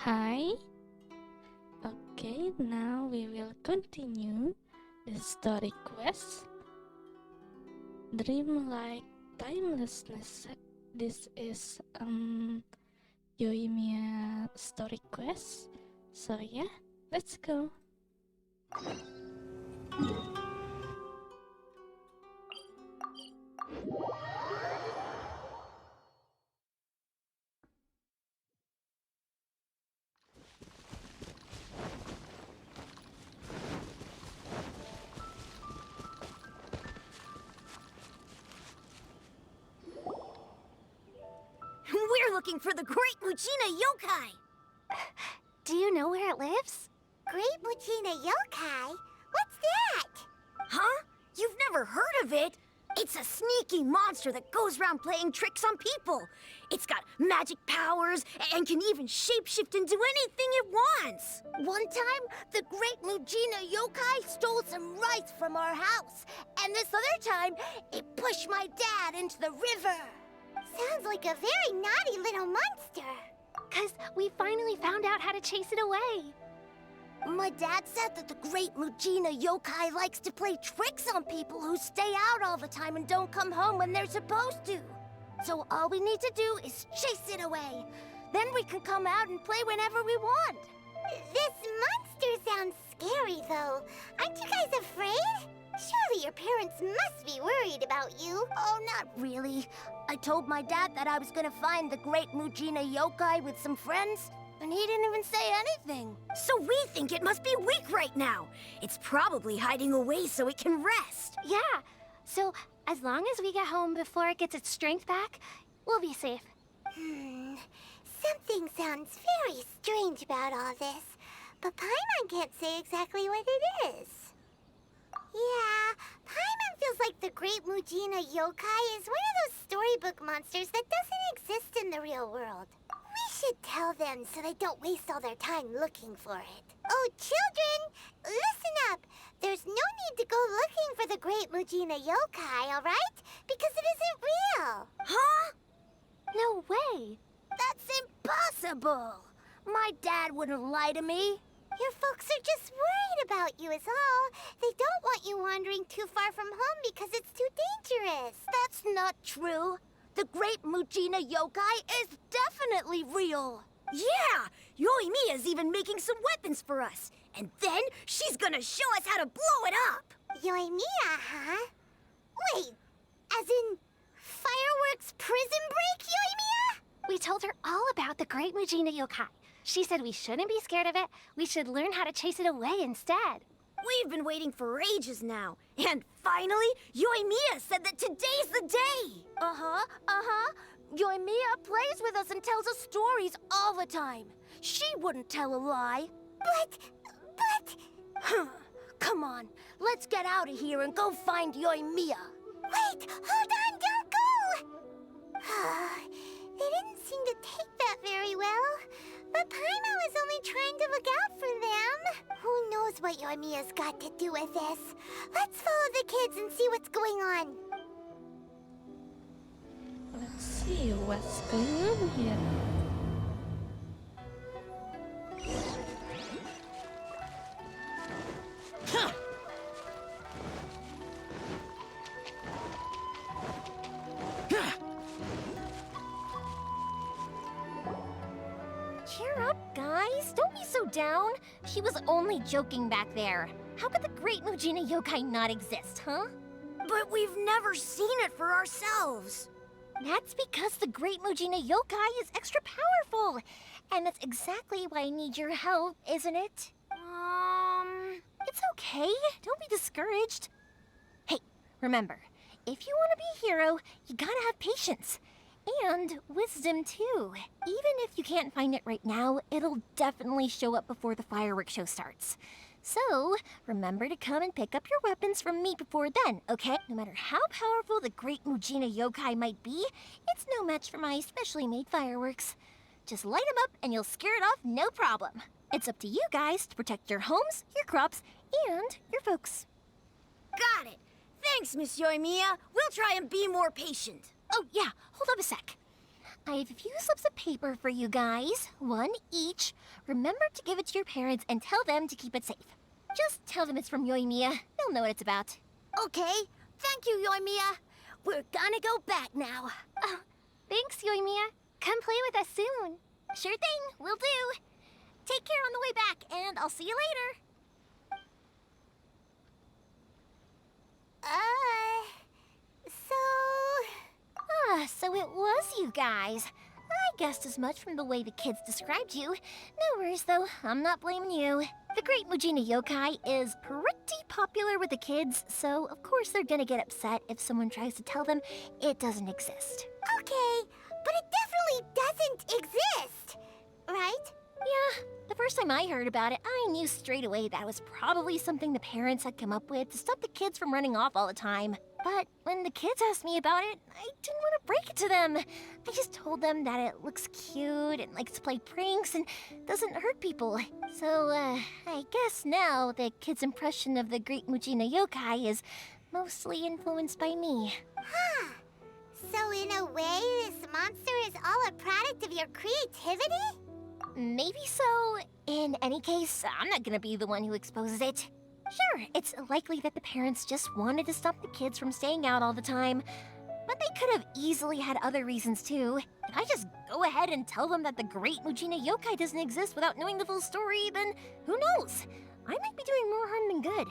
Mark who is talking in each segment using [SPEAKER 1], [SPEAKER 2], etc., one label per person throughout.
[SPEAKER 1] Hi. Okay, now we will continue the story quest. Dreamlike Timelessness. This is Yoimiya story quest. So yeah, let's go.
[SPEAKER 2] We're looking for the Great Mujina Yokai!
[SPEAKER 3] Do you know where it lives?
[SPEAKER 4] Great Mujina Yokai? What's that?
[SPEAKER 2] Huh? You've never heard of it? It's a sneaky monster that goes around playing tricks on people. It's got magic powers and can even shapeshift into anything it wants.
[SPEAKER 4] One time, the Great Mujina Yokai stole some rice from our house. And this other time, it pushed my dad into the river. Sounds like a very naughty little monster.
[SPEAKER 3] 'Cause we finally found out how to chase it away.
[SPEAKER 4] My dad said that the Great Mujina Yokai likes to play tricks on people who stay out all the time and don't come home when they're supposed to. So all we need to do is chase it away. Then we can come out and play whenever we want. This monster sounds scary, though. Aren't you guys afraid? Surely your parents must be worried about you.
[SPEAKER 2] Oh, not really. I told my dad that I was gonna find the Great Mujina Yokai with some friends, and he didn't even say anything. So we think it must be weak right now. It's probably hiding away so it can rest.
[SPEAKER 3] Yeah, so as long as we get home before it gets its strength back, we'll be safe.
[SPEAKER 4] Something sounds very strange about all this, but Paimon can't say exactly what it is. Yeah, Paimon feels like the Great Mujina Yokai is one of those storybook monsters that doesn't exist in the real world. We should tell them so they don't waste all their time looking for it. Oh, children, listen up. There's no need to go looking for the Great Mujina Yokai, all right? Because it isn't real.
[SPEAKER 2] Huh?
[SPEAKER 3] No way!
[SPEAKER 2] That's impossible! My dad wouldn't lie to me.
[SPEAKER 4] Your folks are just worried about you is all. They don't want you wandering too far from home because it's too dangerous.
[SPEAKER 2] That's not true. The Great Mujina Yokai is definitely real. Yeah! Yoimiya's even making some weapons for us. And then she's gonna show us how to blow it up.
[SPEAKER 4] Yoimiya, huh? Wait, as in fireworks prison break, Yoimiya?
[SPEAKER 3] We told her all about the Great Mujina Yokai. She said we shouldn't be scared of it. We should learn how to chase it away instead.
[SPEAKER 2] We've been waiting for ages now. And finally, Yoimiya said that today's the day. Yoimiya plays with us and tells us stories all the time. She wouldn't tell a lie.
[SPEAKER 4] But...
[SPEAKER 2] Come on, let's get out of here and go find Yoimiya.
[SPEAKER 4] Wait, hold on, don't go! They didn't seem to take that very well. But Paimon was only trying to look out for them. Who knows what Yoimiya's got to do with this? Let's follow the kids and see what's going on.
[SPEAKER 1] Let's see what's going on here.
[SPEAKER 3] Cheer up, guys. Don't be so down. She was only joking back there. How could the Great Mujina Yokai not exist, huh?
[SPEAKER 2] But we've never seen it for ourselves.
[SPEAKER 3] That's because the Great Mujina Yokai is extra powerful. And that's exactly why I need your help, isn't it? It's okay. Don't be discouraged. Hey, remember, if you want to be a hero, you gotta have patience. And wisdom, too. Even if you can't find it right now, it'll definitely show up before the fireworks show starts. So, remember to come and pick up your weapons from me before then, okay? No matter how powerful the Great Mujina Yokai might be, it's no match for my specially made fireworks. Just light them up and you'll scare it off no problem. It's up to you guys to protect your homes, your crops, and your folks.
[SPEAKER 2] Got it. Thanks, Miss Yoimiya. We'll try and be more patient.
[SPEAKER 3] Oh, yeah, hold up a sec. I have a few slips of paper for you guys, one each. Remember to give it to your parents and tell them to keep it safe. Just tell them it's from Yoimiya. They'll know what it's about.
[SPEAKER 2] Okay, thank you, Yoimiya. We're gonna go back now.
[SPEAKER 3] Oh, thanks, Yoimiya. Come play with us soon. Sure thing, will do. Take care on the way back, and I'll see you later. So it was you guys. I guessed as much from the way the kids described you. No worries, though. I'm not blaming you. The Great Mujina Yokai is pretty popular with the kids, so of course they're gonna get upset if someone tries to tell them it doesn't exist.
[SPEAKER 4] Okay, but it definitely doesn't exist, right?
[SPEAKER 3] Yeah, the first time I heard about it, I knew straight away that was probably something the parents had come up with to stop the kids from running off all the time. But when the kids asked me about it, I didn't want to break it to them. I just told them that it looks cute and likes to play pranks and doesn't hurt people. So, I guess now the kids' impression of the Great Mujina Yokai is mostly influenced by me.
[SPEAKER 4] Huh. So in a way, this monster is all a product of your creativity?
[SPEAKER 3] Maybe so. In any case, I'm not gonna be the one who exposes it. Sure, it's likely that the parents just wanted to stop the kids from staying out all the time, but they could have easily had other reasons too. If I just go ahead and tell them that the Great Mujina Yokai doesn't exist without knowing the full story, then who knows? I might be doing more harm than good.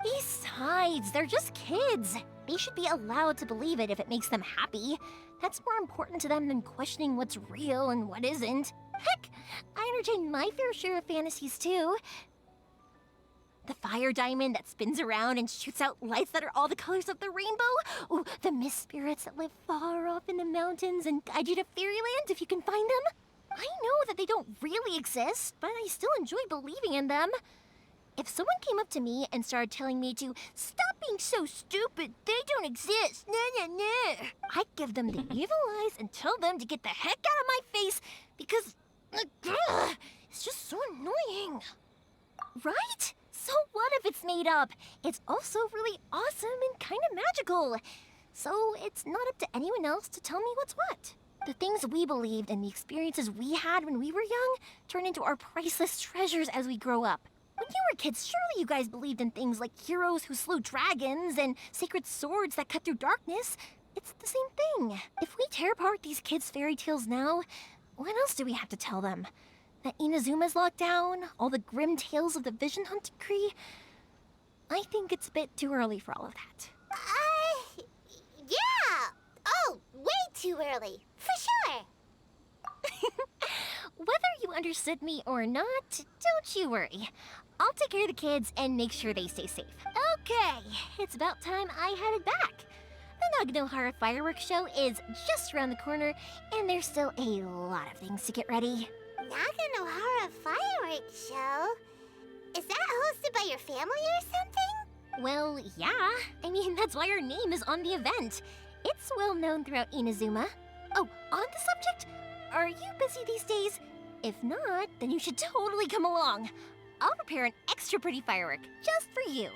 [SPEAKER 3] Besides, they're just kids. They should be allowed to believe it if it makes them happy. That's more important to them than questioning what's real and what isn't. Heck, I entertain my fair share of fantasies too. The fire diamond that spins around and shoots out lights that are all the colors of the rainbow. Ooh, the mist spirits that live far off in the mountains and guide you to fairyland if you can find them. I know that they don't really exist, but I still enjoy believing in them. If someone came up to me and started telling me to stop being so stupid, they don't exist, I'd give them the evil eyes and tell them to get the heck out of my face because it's just so annoying. Right? So what if it's made up? It's also really awesome and kind of magical. So it's not up to anyone else to tell me what's what. The things we believed and the experiences we had when we were young turn into our priceless treasures as we grow up. When you were kids, surely you guys believed in things like heroes who slew dragons and sacred swords that cut through darkness. It's the same thing. If we tear apart these kids' fairy tales now, what else do we have to tell them? That Inazuma's locked down? All the grim tales of the Vision Hunt Decree? I think it's a bit too early for all of that.
[SPEAKER 4] Yeah! Oh, way too early, for sure.
[SPEAKER 3] Whether you understood me or not, don't you worry. I'll take care of the kids and make sure they stay safe. Okay, it's about time I headed back. The Naganohara Fireworks show is just around the corner, and there's still a lot of things to get ready.
[SPEAKER 4] Naganohara Fireworks show? Is that hosted by your family or something?
[SPEAKER 3] Well, yeah. I mean, that's why our name is on the event. It's well known throughout Inazuma. Oh, on the subject, are you busy these days? If not, then you should totally come along. I'll prepare an extra pretty firework just for you.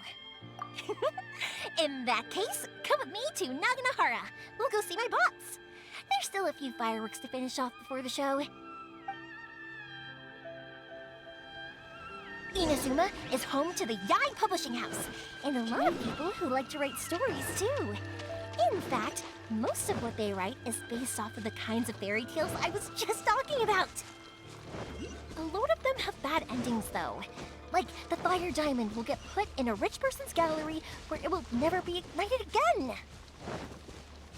[SPEAKER 3] In that case, come with me to Naganohara. We'll go see my bots. There's still a few fireworks to finish off before the show. Inazuma is home to the Yai Publishing House, and a lot of people who like to write stories too. In fact, most of what they write is based off of the kinds of fairy tales I was just talking about. A load of them have bad endings though. Like, the fire diamond will get put in a rich person's gallery where it will never be ignited again.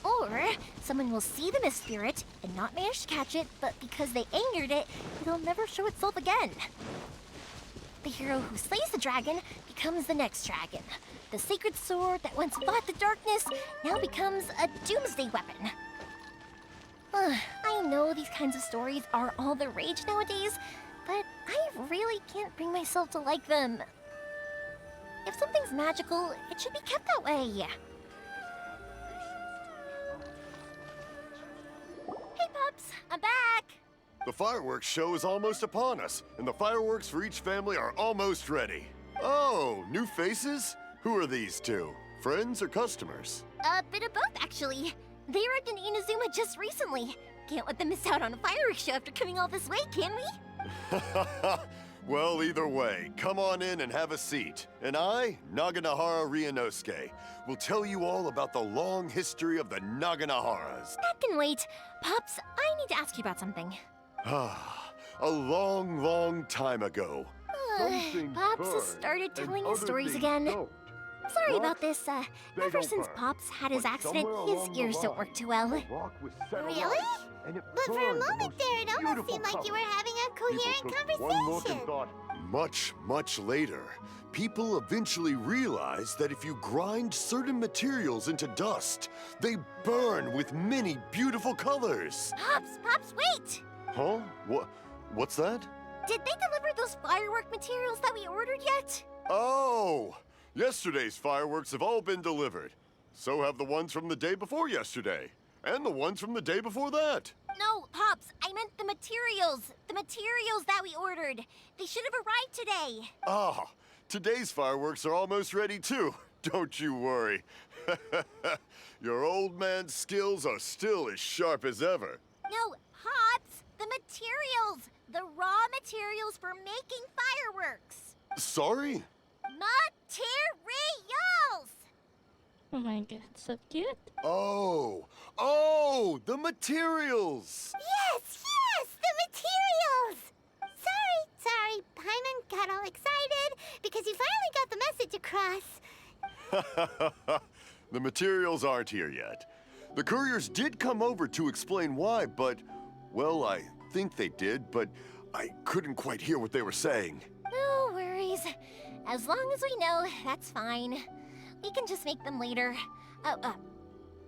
[SPEAKER 3] Or, someone will see the mist spirit and not manage to catch it, but because they angered it, it'll never show itself again. The hero who slays the dragon becomes the next dragon. The sacred sword that once fought the darkness now becomes a doomsday weapon. I know these kinds of stories are all the rage nowadays, but I really can't bring myself to like them. If something's magical, it should be kept that way. Hey, pups, I'm back.
[SPEAKER 5] The fireworks show is almost upon us, and the fireworks for each family are almost ready. Oh, new faces? Who are these two? Friends or customers?
[SPEAKER 3] A bit of both, actually. They arrived in Inazuma just recently. Can't let them miss out on a fireworks show after coming all this way, can we?
[SPEAKER 5] Well, either way, come on in and have a seat. And I, Naganohara Ryunosuke, will tell you all about the long history of the Naganoharas.
[SPEAKER 3] That can wait. Pops, I need to ask you about something.
[SPEAKER 5] A long, long time ago.
[SPEAKER 3] Pops has started telling his stories again. Sorry about this. Ever since Pops had his accident, his ears don't work too well.
[SPEAKER 4] Really? But for a moment there, it almost seemed like you were having a coherent conversation.
[SPEAKER 5] Much, much later, people eventually realized that if you grind certain materials into dust, they burn with many beautiful colors.
[SPEAKER 3] Pops, wait!
[SPEAKER 5] Huh? What's that?
[SPEAKER 3] Did they deliver those firework materials that we ordered yet?
[SPEAKER 5] Oh! Yesterday's fireworks have all been delivered. So have the ones from the day before yesterday. And the ones from the day before that.
[SPEAKER 3] No, Pops, I meant the materials. The materials that we ordered. They should have arrived today.
[SPEAKER 5] Ah, today's fireworks are almost ready too. Don't you worry. Your old man's skills are still as sharp as ever.
[SPEAKER 3] No, Pops, the materials. The raw materials for making fireworks.
[SPEAKER 5] Sorry?
[SPEAKER 3] Materials!
[SPEAKER 1] Oh my god, so cute.
[SPEAKER 5] Oh, the materials.
[SPEAKER 4] Yes, the materials! Sorry, Paimon got all excited because he finally got the message across.
[SPEAKER 5] The materials aren't here yet. The couriers did come over to explain why, but, well, I think they did, but I couldn't quite hear what they were saying.
[SPEAKER 3] No worries. As long as we know, that's fine. We can just make them later.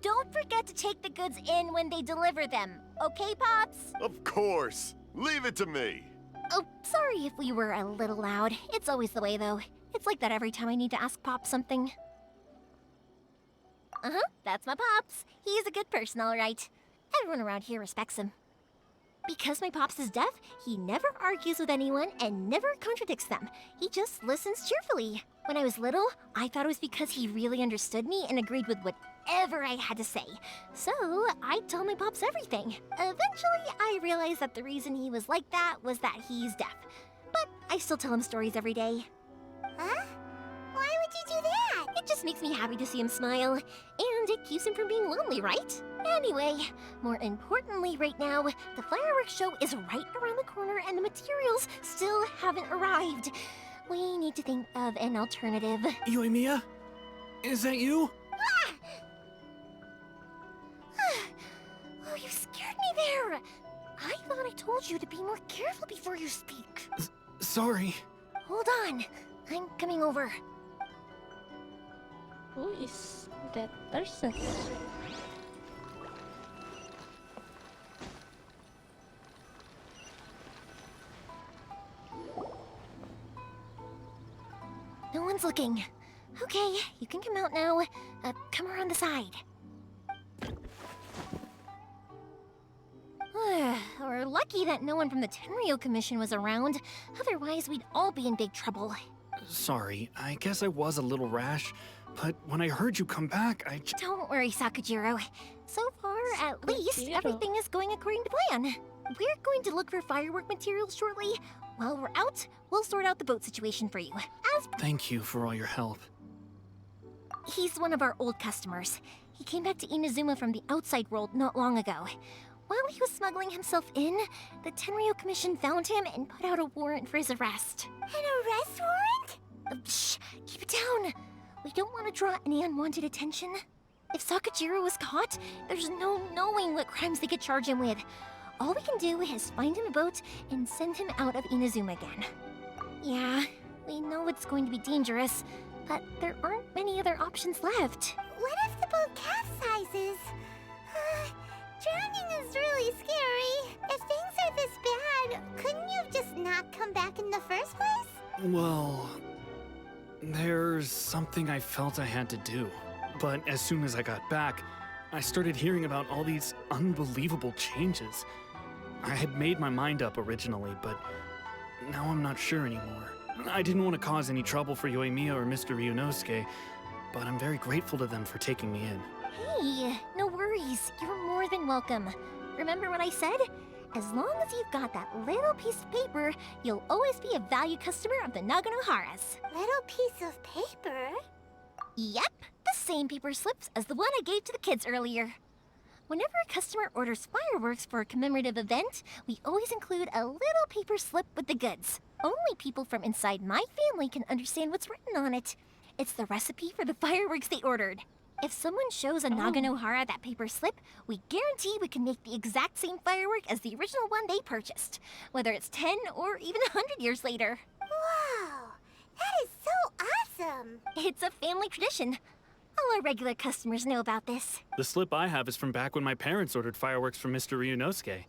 [SPEAKER 3] Don't forget to take the goods in when they deliver them, okay, Pops?
[SPEAKER 5] Of course. Leave it to me.
[SPEAKER 3] Oh, sorry if we were a little loud. It's always the way, though. It's like that every time I need to ask Pops something. That's my Pops. He's a good person, all right. Everyone around here respects him. Because my Pops is deaf, he never argues with anyone and never contradicts them. He just listens cheerfully. When I was little, I thought it was because he really understood me and agreed with whatever I had to say. So, I'd tell my Pops everything. Eventually, I realized that the reason he was like that was that he's deaf. But I still tell him stories every day.
[SPEAKER 4] Huh? Why would you do that?
[SPEAKER 3] It just makes me happy to see him smile. And it keeps him from being lonely, right? Anyway, more importantly right now, the fireworks show is right around the corner and the materials still haven't arrived. We need to think of an alternative.
[SPEAKER 6] Yoimiya? Is that you?
[SPEAKER 3] Oh, you scared me there! I thought I told you to be more careful before you speak.
[SPEAKER 6] Sorry.
[SPEAKER 3] Hold on. I'm coming over.
[SPEAKER 1] Who is that person?
[SPEAKER 3] No one's looking. Okay, you can come out now. Come around the side. We're lucky that no one from the Tenryou Commission was around. Otherwise, we'd all be in big trouble.
[SPEAKER 6] Sorry, I guess I was a little rash, but when I heard you come back,
[SPEAKER 3] Don't worry, Sakujirou. So far, at least,
[SPEAKER 1] Sakujirou.
[SPEAKER 3] everything is going according to plan. We're going to look for firework materials shortly. While we're out, we'll sort out the boat situation for you.
[SPEAKER 6] Thank you for all your help.
[SPEAKER 3] He's one of our old customers. He came back to Inazuma from the outside world not long ago. While he was smuggling himself in, the Tenryou Commission found him and put out a warrant for his arrest.
[SPEAKER 4] An arrest warrant?
[SPEAKER 3] Shh! Keep it down! We don't want to draw any unwanted attention. If Sakijirou was caught, there's no knowing what crimes they could charge him with. All we can do is find him a boat and send him out of Inazuma again. Yeah, we know it's going to be dangerous, but there aren't many other options left.
[SPEAKER 4] What if the boat capsizes? Drowning is really scary. If things are this bad, couldn't you have just not come back in the first place?
[SPEAKER 6] Well, there's something I felt I had to do. But as soon as I got back, I started hearing about all these unbelievable changes. I had made my mind up originally, but now I'm not sure anymore. I didn't want to cause any trouble for Yoimiya or Mr. Ryunosuke, but I'm very grateful to them for taking me in.
[SPEAKER 3] Hey, no worries. You're more than welcome. Remember what I said? As long as you've got that little piece of paper, you'll always be a valued customer of the Naganoharas.
[SPEAKER 4] Little piece of paper?
[SPEAKER 3] Yep, the same paper slips as the one I gave to the kids earlier. Whenever a customer orders fireworks for a commemorative event, we always include a little paper slip with the goods. Only people from inside my family can understand what's written on it. It's the recipe for the fireworks they ordered. If someone shows a Naganohara that paper slip, we guarantee we can make the exact same firework as the original one they purchased, whether it's 10 or even 100 years later.
[SPEAKER 4] Wow, that is so awesome!
[SPEAKER 3] It's a family tradition. All our regular customers know about this.
[SPEAKER 6] The slip I have is from back when my parents ordered fireworks from Mr. Ryunosuke.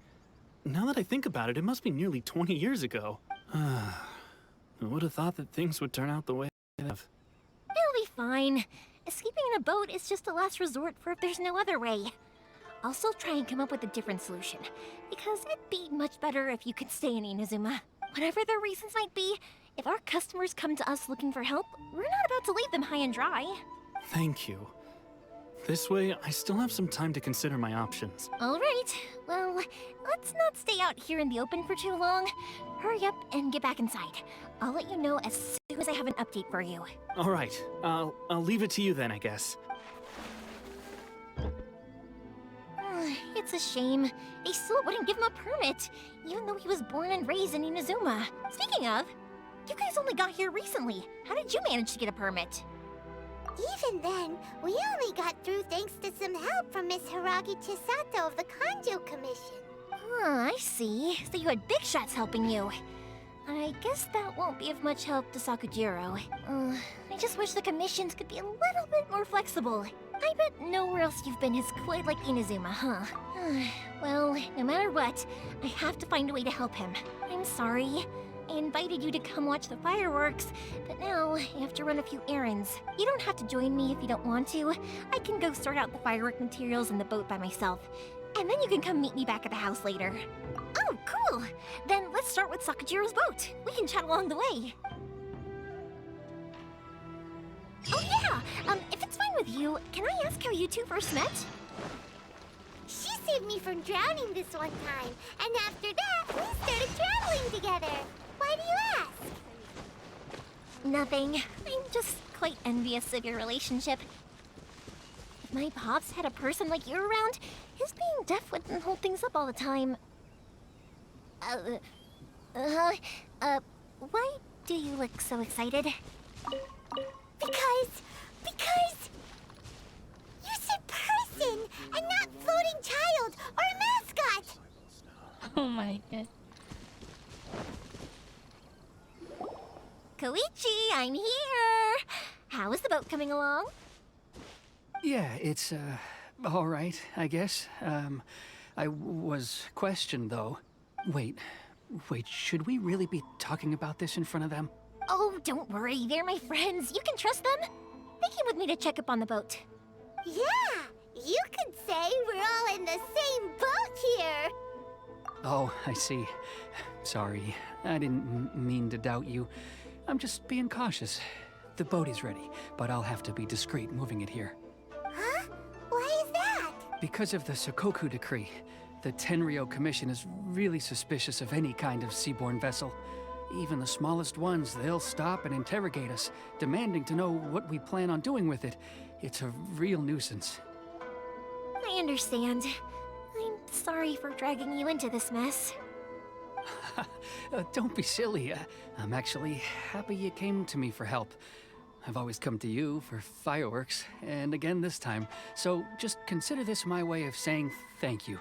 [SPEAKER 6] Now that I think about it, it must be nearly 20 years ago. I would have thought that things would turn out the way they have.
[SPEAKER 3] It'll be fine. Escaping in a boat is just a last resort for if there's no other way. I'll still try and come up with a different solution, because it'd be much better if you could stay in Inazuma. Whatever their reasons might be, if our customers come to us looking for help, we're not about to leave them high and dry.
[SPEAKER 6] Thank you. This way, I still have some time to consider my options.
[SPEAKER 3] All right, well, let's not stay out here in the open for too long. Hurry up and get back inside. I'll let you know as soon as I have an update for you.
[SPEAKER 6] All right, I'll leave it to you then, I guess.
[SPEAKER 3] It's a shame. They still wouldn't give him a permit, even though he was born and raised in Inazuma. Speaking of, you guys only got here recently. How did you manage to get a permit?
[SPEAKER 4] Even then, we only got through thanks to some help from Miss Hiragi Chisato of the Tenryou Commission.
[SPEAKER 3] I see. So you had big shots helping you. I guess that won't be of much help to Sakujirou. I just wish the commissions could be a little bit more flexible. I bet nowhere else you've been is quite like Inazuma, huh? Well, no matter what, I have to find a way to help him. I'm sorry. I invited you to come watch the fireworks, but now I have to run a few errands. You don't have to join me if you don't want to. I can go sort out the firework materials in the boat by myself. And then you can come meet me back at the house later. Oh, cool! Then let's start with Sakujirou's boat. We can chat along the way. Oh yeah! If it's fine with you, can I ask how you two first met?
[SPEAKER 4] She saved me from drowning this one time, and after that, we started traveling together. Why do you ask?
[SPEAKER 3] Nothing. I'm just quite envious of your relationship. If my pops had a person like you around, his being deaf wouldn't hold things up all the time. Why do you look so excited?
[SPEAKER 4] Because you said person and not floating child or mascot.
[SPEAKER 1] Oh my god.
[SPEAKER 3] Kouichi, I'm here! How is the boat coming along?
[SPEAKER 7] Yeah, it's, all right, I guess. I was questioned, though. Wait, should we really be talking about this in front of them?
[SPEAKER 3] Oh, don't worry, they're my friends. You can trust them. They came with me to check up on the boat.
[SPEAKER 4] Yeah, you could say we're all in the same boat here.
[SPEAKER 7] Oh, I see. Sorry, I didn't mean to doubt you. I'm just being cautious. The boat is ready, but I'll have to be discreet moving it here.
[SPEAKER 4] Huh? Why is that?
[SPEAKER 7] Because of the Sakoku decree, the Tenryou Commission is really suspicious of any kind of seaborne vessel. Even the smallest ones, they'll stop and interrogate us, demanding to know what we plan on doing with it. It's a real nuisance.
[SPEAKER 3] I understand. I'm sorry for dragging you into this mess.
[SPEAKER 7] Don't be silly. I'm actually happy you came to me for help. I've always come to you for fireworks, and again this time. So just consider this my way of saying thank you.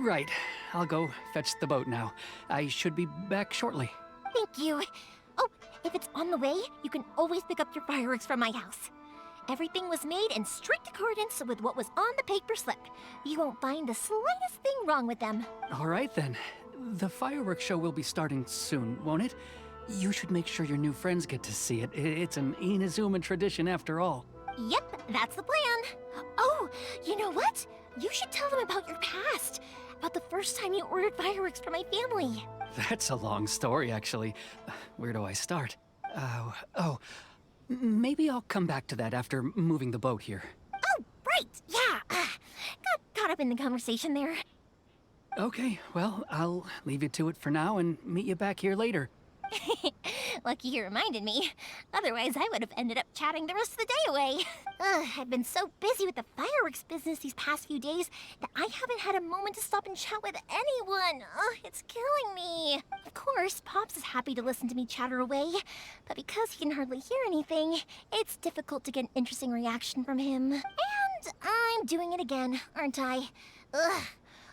[SPEAKER 7] Right, I'll go fetch the boat now. I should be back shortly.
[SPEAKER 3] Thank you. Oh, if it's on the way, you can always pick up your fireworks from my house. Everything was made in strict accordance with what was on the paper slip. You won't find the slightest thing wrong with them.
[SPEAKER 7] All right then. The fireworks show will be starting soon, won't it? You should make sure your new friends get to see it. It's an Inazuma tradition after all.
[SPEAKER 3] Yep, that's the plan. Oh, you know what? You should tell them about your past. About the first time you ordered fireworks for my family.
[SPEAKER 7] That's a long story, actually. Where do I start? Maybe I'll come back to that after moving the boat here.
[SPEAKER 3] Oh, right, yeah. Got caught up in the conversation there.
[SPEAKER 7] Okay, well, I'll leave you to it for now and meet you back here later.
[SPEAKER 3] Lucky you reminded me. Otherwise, I would have ended up chatting the rest of the day away. I've been so busy with the fireworks business these past few days that I haven't had a moment to stop and chat with anyone. It's killing me. Of course, Pops is happy to listen to me chatter away, but because he can hardly hear anything, it's difficult to get an interesting reaction from him. And I'm doing it again, aren't I?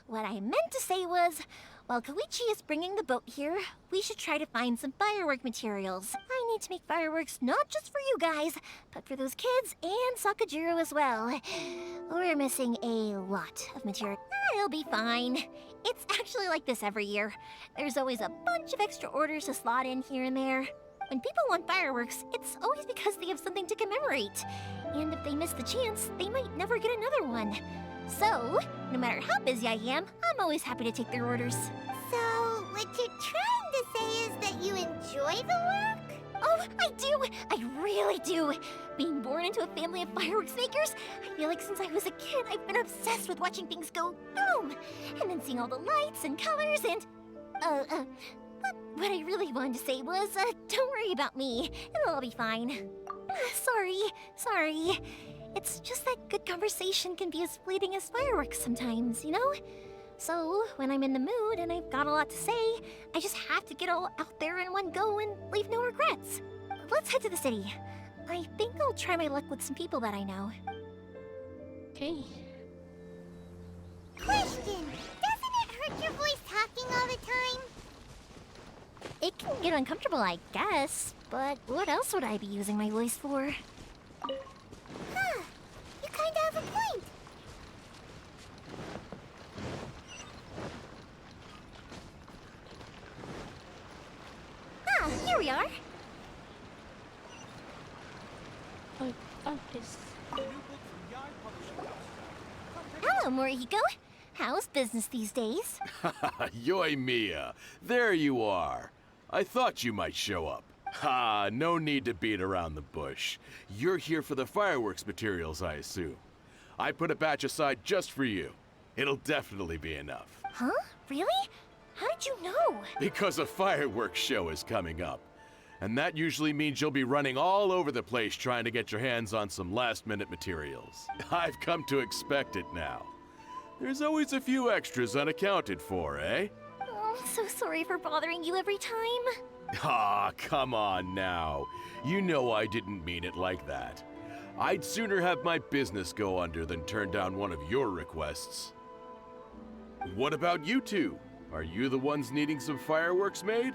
[SPEAKER 3] What I meant to say was, while Kouichi is bringing the boat here, we should try to find some firework materials. I need to make fireworks not just for you guys, but for those kids and Sakijirou as well. We're missing a lot of material. It'll be fine. It's actually like this every year. There's always a bunch of extra orders to slot in here and there. When people want fireworks, it's always because they have something to commemorate. And if they miss the chance, they might never get another one. So, no matter how busy I am, I'm always happy to take their orders.
[SPEAKER 4] So, what you're trying to say is that you enjoy the work?
[SPEAKER 3] Oh, I do! I really do! Being born into a family of fireworks makers, I feel like since I was a kid, I've been obsessed with watching things go boom! And then seeing all the lights and colors and... But what I really wanted to say was, don't worry about me. It'll all be fine. Sorry. It's just that good conversation can be as fleeting as fireworks sometimes, you know? So, when I'm in the mood and I've got a lot to say, I just have to get all out there in one go and leave no regrets. Let's head to the city. I think I'll try my luck with some people that I know.
[SPEAKER 1] Okay.
[SPEAKER 4] Question! Doesn't it hurt your voice talking all the time?
[SPEAKER 3] It can get uncomfortable, I guess, but what else would I be using my voice for?
[SPEAKER 4] Huh. You kinda have a point.
[SPEAKER 3] Ah, here we are.
[SPEAKER 1] Oh, this.
[SPEAKER 3] Hello, Marihiko. How's business these days?
[SPEAKER 8] Yoimiya, there you are. I thought you might show up. Ha, no need to beat around the bush. You're here for the fireworks materials, I assume. I put a batch aside just for you. It'll definitely be enough.
[SPEAKER 3] Huh? Really? How did you know?
[SPEAKER 8] Because a fireworks show is coming up. And that usually means you'll be running all over the place trying to get your hands on some last-minute materials. I've come to expect it now. There's always a few extras unaccounted for, eh?
[SPEAKER 3] Oh, I'm so sorry for bothering you every time.
[SPEAKER 8] Ah, come on now. You know I didn't mean it like that. I'd sooner have my business go under than turn down one of your requests. What about you two? Are you the ones needing some fireworks made?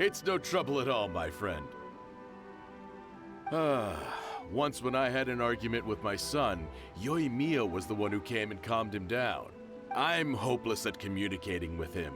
[SPEAKER 8] It's no trouble at all, my friend. Once when I had an argument with my son, Yoimiya was the one who came and calmed him down. I'm hopeless at communicating with him.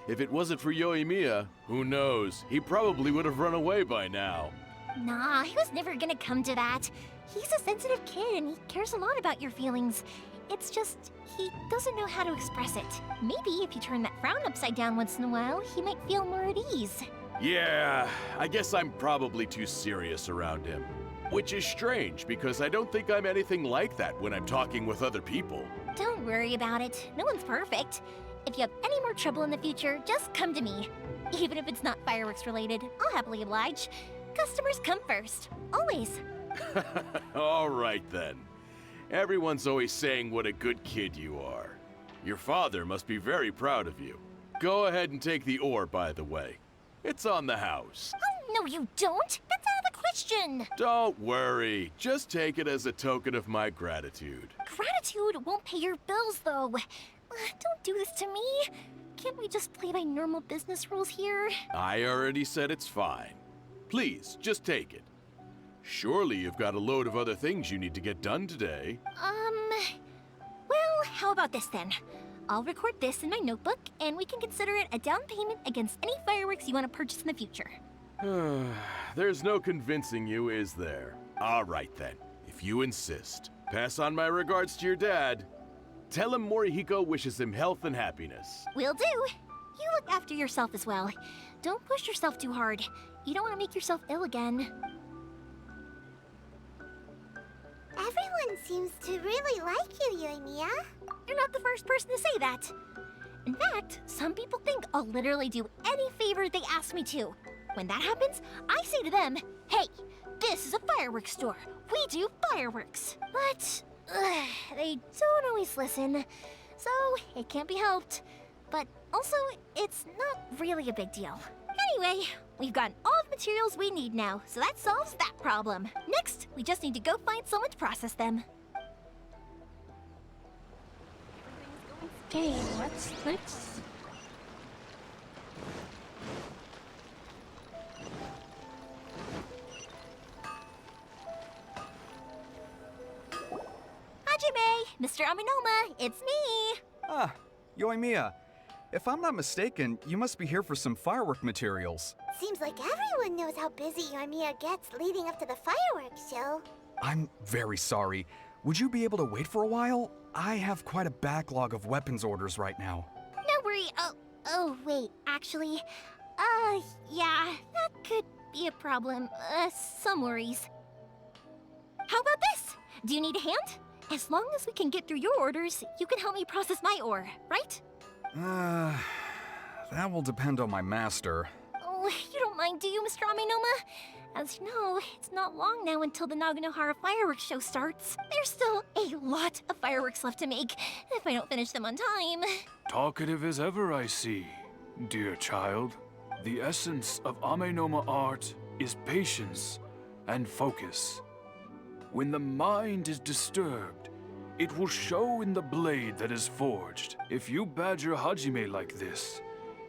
[SPEAKER 8] If it wasn't for Yoimiya, who knows, he probably would have run away by now.
[SPEAKER 3] Nah, he was never gonna come to that. He's a sensitive kid and he cares a lot about your feelings. It's just, he doesn't know how to express it. Maybe if you turn that frown upside down once in a while, he might feel more at ease.
[SPEAKER 8] Yeah, I guess I'm probably too serious around him. Which is strange, because I don't think I'm anything like that when I'm talking with other people.
[SPEAKER 3] Don't worry about it. No one's perfect. If you have any more trouble in the future, just come to me. Even if it's not fireworks related, I'll happily oblige. Customers come first. Always.
[SPEAKER 8] All right then. Everyone's always saying what a good kid you are. Your father must be very proud of you. Go ahead and take the ore, by the way. It's on the house.
[SPEAKER 3] Oh, no you don't. That's out of the question.
[SPEAKER 8] Don't worry. Just take it as a token of my gratitude.
[SPEAKER 3] Gratitude won't pay your bills, though. Don't do this to me. Can't we just play by normal business rules here?
[SPEAKER 8] I already said it's fine. Please, just take it. Surely you've got a load of other things you need to get done today.
[SPEAKER 3] Well, how about this then? I'll record this in my notebook, and we can consider it a down payment against any fireworks you want to purchase in the future.
[SPEAKER 8] There's no convincing you, is there? All right then, if you insist. Pass on my regards to your dad. Tell him Marihiko wishes him health and happiness.
[SPEAKER 3] Will do. You look after yourself as well. Don't push yourself too hard. You don't want to make yourself ill again.
[SPEAKER 4] Everyone seems to really like you, Yoimiya.
[SPEAKER 3] You're not the first person to say that. In fact, some people think I'll literally do any favor they ask me to. When that happens, I say to them, hey, this is a fireworks store. We do fireworks. But they don't always listen, so it can't be helped. But also, it's not really a big deal. Anyway, we've gotten all the materials we need now, so that solves that problem. Next, we just need to go find someone to process them.
[SPEAKER 1] Okay, what's next?
[SPEAKER 3] Hajime, Mr. Amenoma, it's me!
[SPEAKER 9] Ah, Yoimiya. If I'm not mistaken, you must be here for some firework materials.
[SPEAKER 4] Seems like everyone knows how busy Yoimiya gets leading up to the fireworks show.
[SPEAKER 9] I'm very sorry. Would you be able to wait for a while? I have quite a backlog of weapons orders right now.
[SPEAKER 3] No worry. Wait, actually, yeah, that could be a problem. Some worries. How about this? Do you need a hand? As long as we can get through your orders, you can help me process my ore, right?
[SPEAKER 9] That will depend on my master.
[SPEAKER 3] Oh, you don't mind, do you, Mr. Amenoma? As you know, it's not long now until the Naganohara Fireworks show starts. There's still a lot of fireworks left to make, if I don't finish them on time.
[SPEAKER 10] Talkative as ever, I see, dear child. The essence of Amenoma art is patience and focus. When the mind is disturbed, it will show in the blade that is forged. If you badger Hajime like this,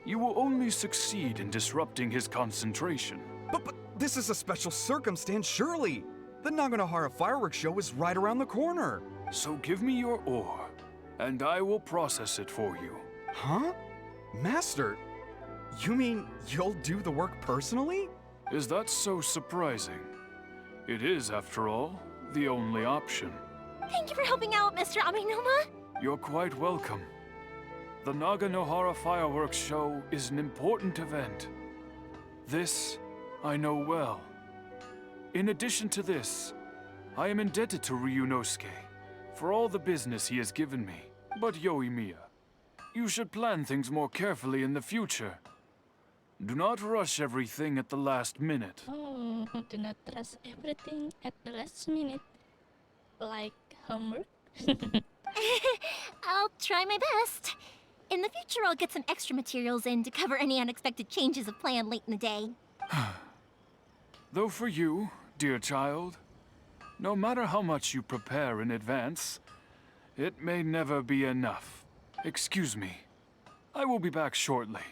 [SPEAKER 10] you will only succeed in disrupting his concentration.
[SPEAKER 9] But this is a special circumstance, surely. The Naganohara Fireworks show is right around the corner.
[SPEAKER 10] So give me your ore, and I will process it for you.
[SPEAKER 9] Huh? Master, you mean you'll do the work personally?
[SPEAKER 10] Is that so surprising? It is, after all, the only option.
[SPEAKER 3] Thank you for helping out, Mr. Amenoma.
[SPEAKER 10] You're quite welcome. The Naganohara Fireworks show is an important event. This I know well. In addition to this, I am indebted to Ryunosuke for all the business he has given me. But Yoimiya, you should plan things more carefully in the future. Do not rush everything at the last minute.
[SPEAKER 1] Oh, do not trust everything at the last minute. Like homework?
[SPEAKER 3] I'll try my best. In the future, I'll get some extra materials in to cover any unexpected changes of plan late in the day.
[SPEAKER 10] Though for you, dear child, no matter how much you prepare in advance, it may never be enough. Excuse me. I will be back shortly.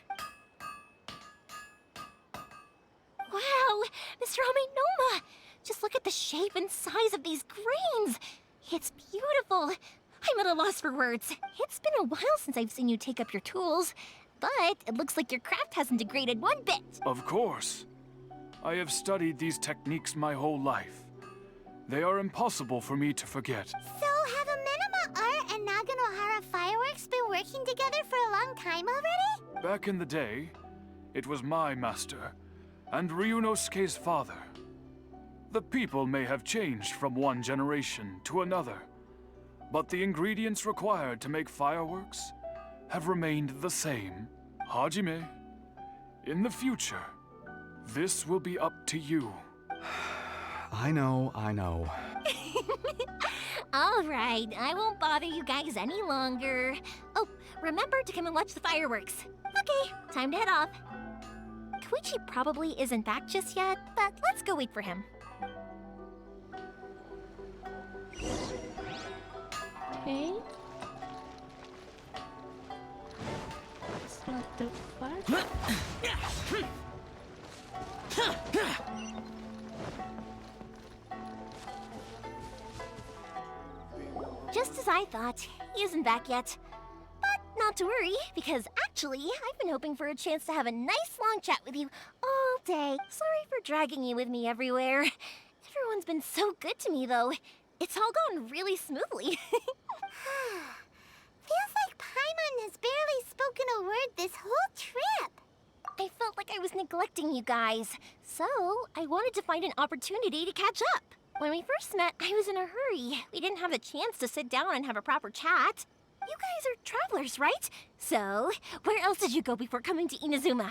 [SPEAKER 3] Wow, Mr. Amenoma! Just look at the shape and size of these grains! It's beautiful! I'm at a loss for words. It's been a while since I've seen you take up your tools, but it looks like your craft hasn't degraded one bit.
[SPEAKER 10] Of course. I have studied these techniques my whole life. They are impossible for me to forget.
[SPEAKER 4] So have Amenoma Art and Naganohara Fireworks been working together for a long time already?
[SPEAKER 10] Back in the day, it was my master, and Ryunosuke's father. The people may have changed from one generation to another, but the ingredients required to make fireworks have remained the same. Hajime, in the future, this will be up to you.
[SPEAKER 9] I know.
[SPEAKER 3] All right, I won't bother you guys any longer. Oh, remember to come and watch the fireworks. Okay, time to head off. Kouichi probably isn't back just yet, but let's go wait for him.
[SPEAKER 1] Okay. It's not too far.
[SPEAKER 3] Just as I thought, he isn't back yet. But not to worry, because actually, I've been hoping for a chance to have a nice long chat with you all day. Sorry for dragging you with me everywhere. Everyone's been so good to me, though. It's all gone really smoothly.
[SPEAKER 4] Feels like Paimon has barely spoken a word this whole trip.
[SPEAKER 3] I felt like I was neglecting you guys, so I wanted to find an opportunity to catch up. When we first met, I was in a hurry. We didn't have the chance to sit down and have a proper chat. You guys are travelers, right? So, where else did you go before coming to Inazuma?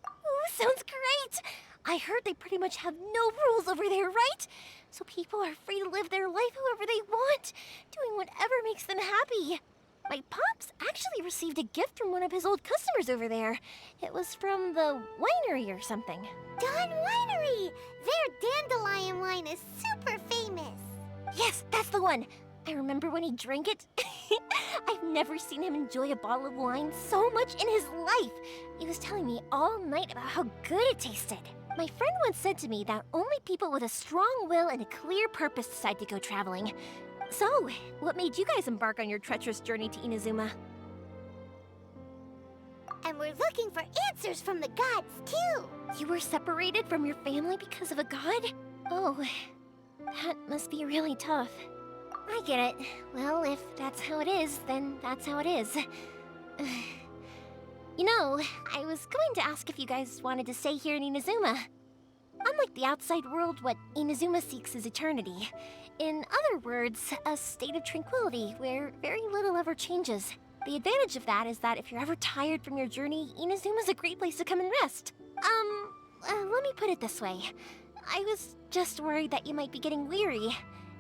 [SPEAKER 3] Ooh, sounds great! I heard they pretty much have no rules over there, right? So people are free to live their life however they want, doing whatever makes them happy. My pops actually received a gift from one of his old customers over there. It was from the winery or something.
[SPEAKER 4] Dawn Winery! Their dandelion wine is super famous.
[SPEAKER 3] Yes, that's the one. I remember when he drank it. I've never seen him enjoy a bottle of wine so much in his life. He was telling me all night about how good it tasted. My friend once said to me that only people with a strong will and a clear purpose decide to go traveling. So, what made you guys embark on your treacherous journey to Inazuma?
[SPEAKER 4] And we're looking for answers from the gods, too.
[SPEAKER 3] You were separated from your family because of a god? Oh, that must be really tough. I get it. Well, if that's how it is, then that's how it is. You know, I was going to ask if you guys wanted to stay here in Inazuma. Unlike the outside world, what Inazuma seeks is eternity. In other words, a state of tranquility where very little ever changes. The advantage of that is that if you're ever tired from your journey, Inazuma's a great place to come and rest. Let me put it this way. I was just worried that you might be getting weary.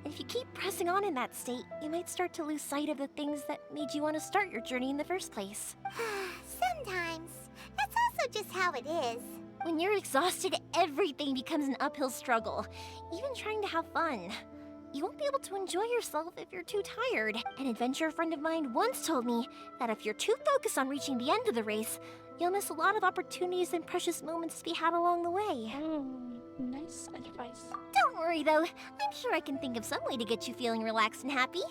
[SPEAKER 3] And if you keep pressing on in that state, you might start to lose sight of the things that made you want to start your journey in the first place.
[SPEAKER 4] Sometimes. That's also just how it is.
[SPEAKER 3] When you're exhausted, everything becomes an uphill struggle, even trying to have fun. You won't be able to enjoy yourself if you're too tired. An adventurer friend of mine once told me that if you're too focused on reaching the end of the race, you'll miss a lot of opportunities and precious moments to be had along the way.
[SPEAKER 1] Nice advice.
[SPEAKER 3] Don't worry though, I'm sure I can think of some way to get you feeling relaxed and happy.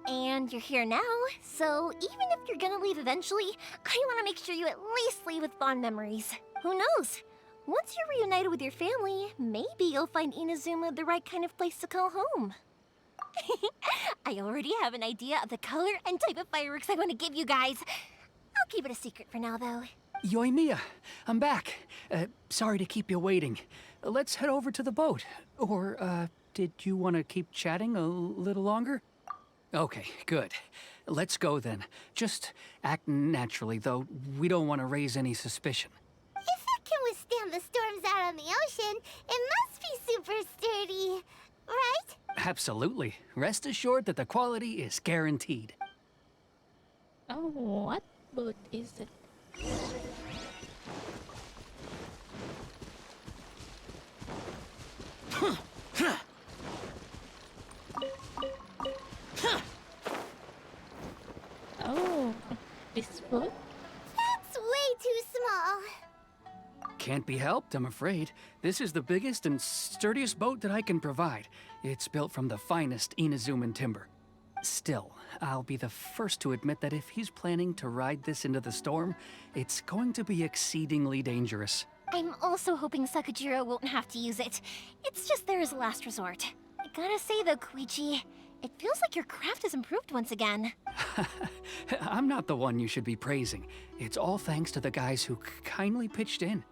[SPEAKER 3] And you're here now, so even if you're gonna leave eventually, I want to make sure you at least leave with fond memories. Who knows? Once you're reunited with your family, maybe you'll find Inazuma the right kind of place to call home. I already have an idea of the color and type of fireworks I want to give you guys. I'll keep it a secret for now, though.
[SPEAKER 7] Yoimiya, I'm back. Sorry to keep you waiting. Let's head over to the boat. Or, did you want to keep chatting a little longer? Okay, good. Let's go then. Just act naturally, though. We don't want to raise any suspicion.
[SPEAKER 4] If it can withstand the storms out on the ocean, it must be super sturdy, right?
[SPEAKER 7] Absolutely. Rest assured that the quality is guaranteed.
[SPEAKER 1] Oh, what boat is it? Oh, this boat?
[SPEAKER 4] That's way too small.
[SPEAKER 7] Can't be helped, I'm afraid. This is the biggest and sturdiest boat that I can provide. It's built from the finest Inazuman timber. Still, I'll be the first to admit that if he's planning to ride this into the storm, it's going to be exceedingly dangerous.
[SPEAKER 3] I'm also hoping Sakujirou won't have to use it. It's just there as a last resort. I gotta say though, Kouichi, it feels like your craft has improved once again.
[SPEAKER 7] I'm not the one you should be praising. It's all thanks to the guys who kindly pitched in.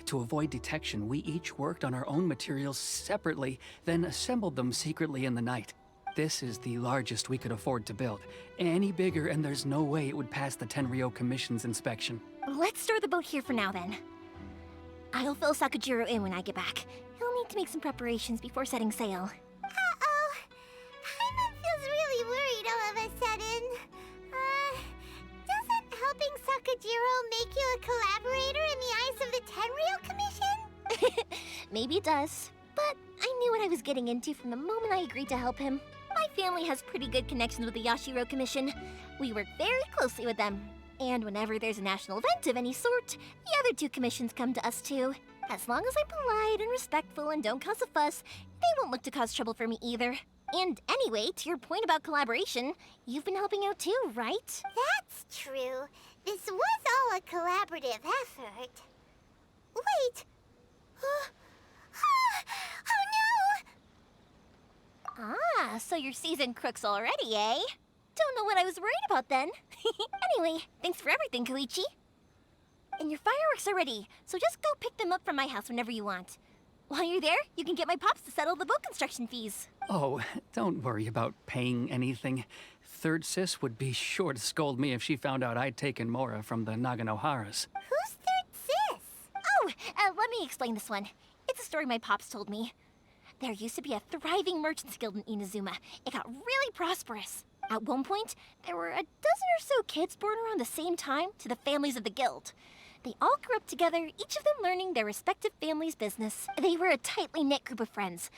[SPEAKER 7] To avoid detection, we each worked on our own materials separately, then assembled them secretly in the night. This is the largest we could afford to build. Any bigger and there's no way it would pass the Tenryou Commission's inspection.
[SPEAKER 3] Let's store the boat here for now then. I'll fill Sakujirou in when I get back. He'll need to make some preparations before setting sail.
[SPEAKER 4] Uh-oh. Paimon feels really worried all of a sudden. Doesn't helping Sakujirou make you a collaborator in the eyes of the Tenryou Commission?
[SPEAKER 3] Maybe it does, but I knew what I was getting into from the moment I agreed to help him. My family has pretty good connections with the Yashiro Commission. We work very closely with them. And whenever there's a national event of any sort, the other two commissions come to us too. As long as I'm polite and respectful and don't cause a fuss, they won't look to cause trouble for me either. And anyway, to your point about collaboration, you've been helping out too, right?
[SPEAKER 4] That's true. This was all a collaborative effort. Wait! Oh no!
[SPEAKER 3] Ah, so you're seasoned crooks already, eh? Don't know what I was worried about then. Anyway, thanks for everything, Kouichi. And your fireworks are ready, so just go pick them up from my house whenever you want. While you're there, you can get my pops to settle the boat construction fees.
[SPEAKER 7] Oh, don't worry about paying anything. Third Sis would be sure to scold me if she found out I'd taken Mora from the Naganoharas.
[SPEAKER 4] Who's Third Sis?
[SPEAKER 3] Oh, let me explain this one. It's a story my pops told me. There used to be a thriving merchants guild in Inazuma. It got really prosperous. At one point, there were a dozen or so kids born around the same time to the families of the guild. They all grew up together, each of them learning their respective family's business. They were a tightly knit group of friends.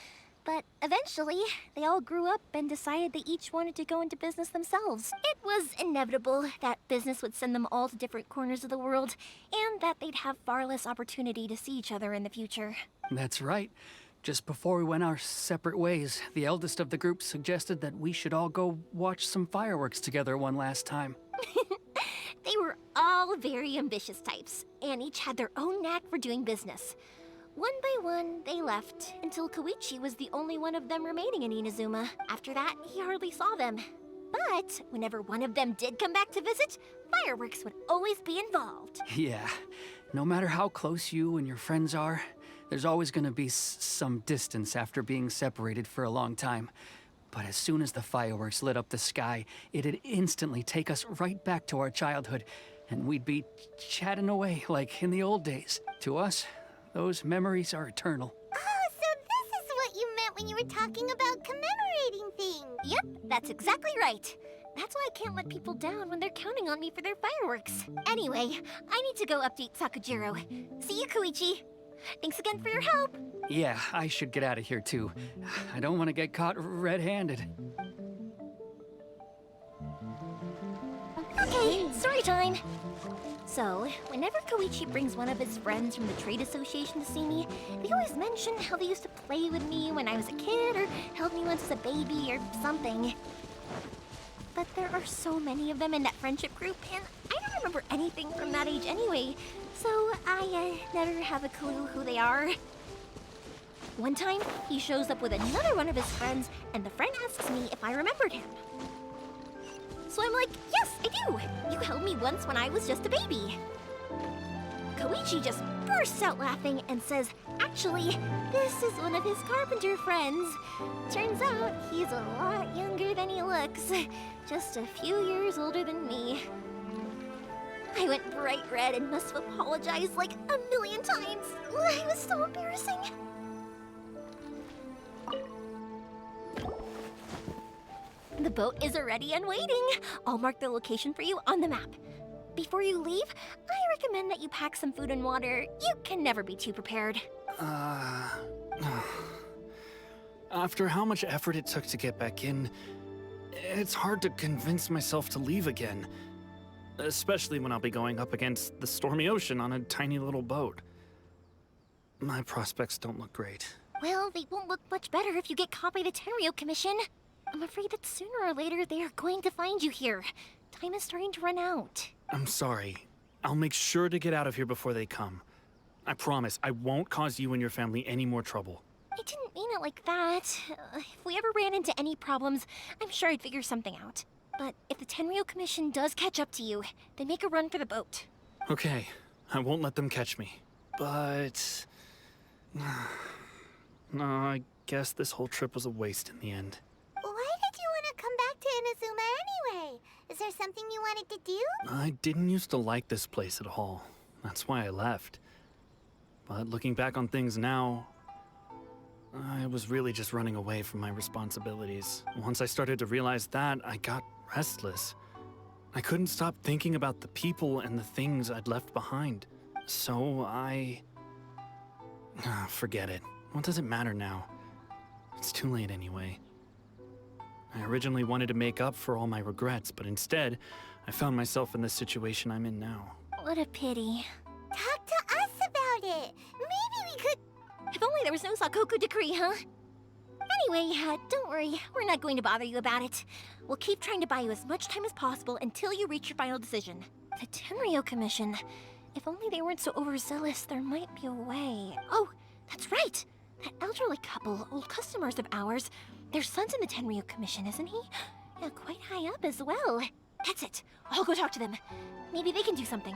[SPEAKER 3] But eventually, they all grew up and decided they each wanted to go into business themselves. It was inevitable that business would send them all to different corners of the world, and that they'd have far less opportunity to see each other in the future.
[SPEAKER 7] That's right. Just before we went our separate ways, the eldest of the group suggested that we should all go watch some fireworks together one last time.
[SPEAKER 3] They were all very ambitious types, and each had their own knack for doing business. One by one, they left, until Kouichi was the only one of them remaining in Inazuma. After that, he hardly saw them. But whenever one of them did come back to visit, fireworks would always be involved.
[SPEAKER 7] Yeah, no matter how close you and your friends are, there's always gonna be some distance after being separated for a long time. But as soon as the fireworks lit up the sky, it'd instantly take us right back to our childhood, and we'd be chatting away like in the old days. To us, those memories are eternal.
[SPEAKER 4] Oh, so this is what you meant when you were talking about commemorating things.
[SPEAKER 3] Yep, that's exactly right. That's why I can't let people down when they're counting on me for their fireworks. Anyway, I need to go update Sakujirou. See you, Kouichi. Thanks again for your help.
[SPEAKER 7] Yeah, I should get out of here too. I don't want to get caught red-handed.
[SPEAKER 3] Okay, story time. So, whenever Kouichi brings one of his friends from the trade association to see me, they always mention how they used to play with me when I was a kid or held me once as a baby or something. But there are so many of them in that friendship group, and I don't remember anything from that age anyway, so I never have a clue who they are. One time, he shows up with another one of his friends, and the friend asks me if I remembered him. So I'm like, yes, I do! You held me once when I was just a baby. Kouichi just bursts out laughing and says, actually, this is one of his carpenter friends. Turns out, he's a lot younger than he looks. Just a few years older than me. I went bright red and must have apologized like a million times. It was so embarrassing. The boat is ready and waiting. I'll mark the location for you on the map. Before you leave, I recommend that you pack some food and water. You can never be too prepared.
[SPEAKER 6] After how much effort it took to get back in, it's hard to convince myself to leave again. Especially when I'll be going up against the stormy ocean on a tiny little boat. My prospects don't look great.
[SPEAKER 3] Well, they won't look much better if you get caught by the Tenryou Commission. I'm afraid that sooner or later they are going to find you here. Time is starting to run out.
[SPEAKER 6] I'm sorry. I'll make sure to get out of here before they come. I promise I won't cause you and your family any more trouble.
[SPEAKER 3] I didn't mean it like that. If we ever ran into any problems, I'm sure I'd figure something out. But if the Tenryou Commission does catch up to you, then make a run for the boat.
[SPEAKER 6] Okay, I won't let them catch me. But... no, I guess this whole trip was a waste in the end.
[SPEAKER 4] Why did you want to come back to Inazuma anyway? Is there something you wanted to do?
[SPEAKER 6] I didn't used to like this place at all. That's why I left. But looking back on things now, I was really just running away from my responsibilities. Once I started to realize that, I got restless. I couldn't stop thinking about the people and the things I'd left behind. So I... forget it. What does it matter now? It's too late anyway. I originally wanted to make up for all my regrets, but instead, I found myself in the situation I'm in now.
[SPEAKER 3] What a pity.
[SPEAKER 4] Talk to us about it. Maybe we could...
[SPEAKER 3] If only there was no Sakoku decree, huh? Anyway, don't worry. We're not going to bother you about it. We'll keep trying to buy you as much time as possible until you reach your final decision. The Tenryou Commission. If only they weren't so overzealous, there might be a way. Oh, that's right! That elderly couple, old customers of ours, their son's in the Tenryou Commission, isn't he? Yeah, quite high up as well. That's it. I'll go talk to them. Maybe they can do something.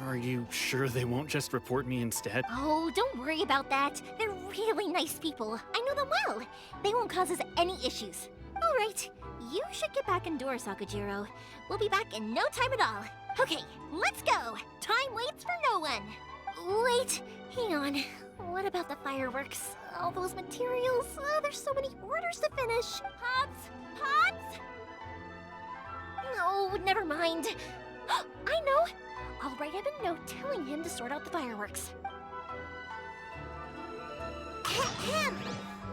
[SPEAKER 6] Are you sure they won't just report me instead?
[SPEAKER 3] Oh, don't worry about that. They're really nice people. I know them well. They won't cause us any issues. All right, you should get back indoors, Sakujirou. We'll be back in no time at all. Okay, let's go. Time waits for no one. Wait, hang on. What about the fireworks? All those materials? There's so many orders to finish. Pops? Pops? No, never mind. I know. I'll write him a note telling him to sort out the fireworks.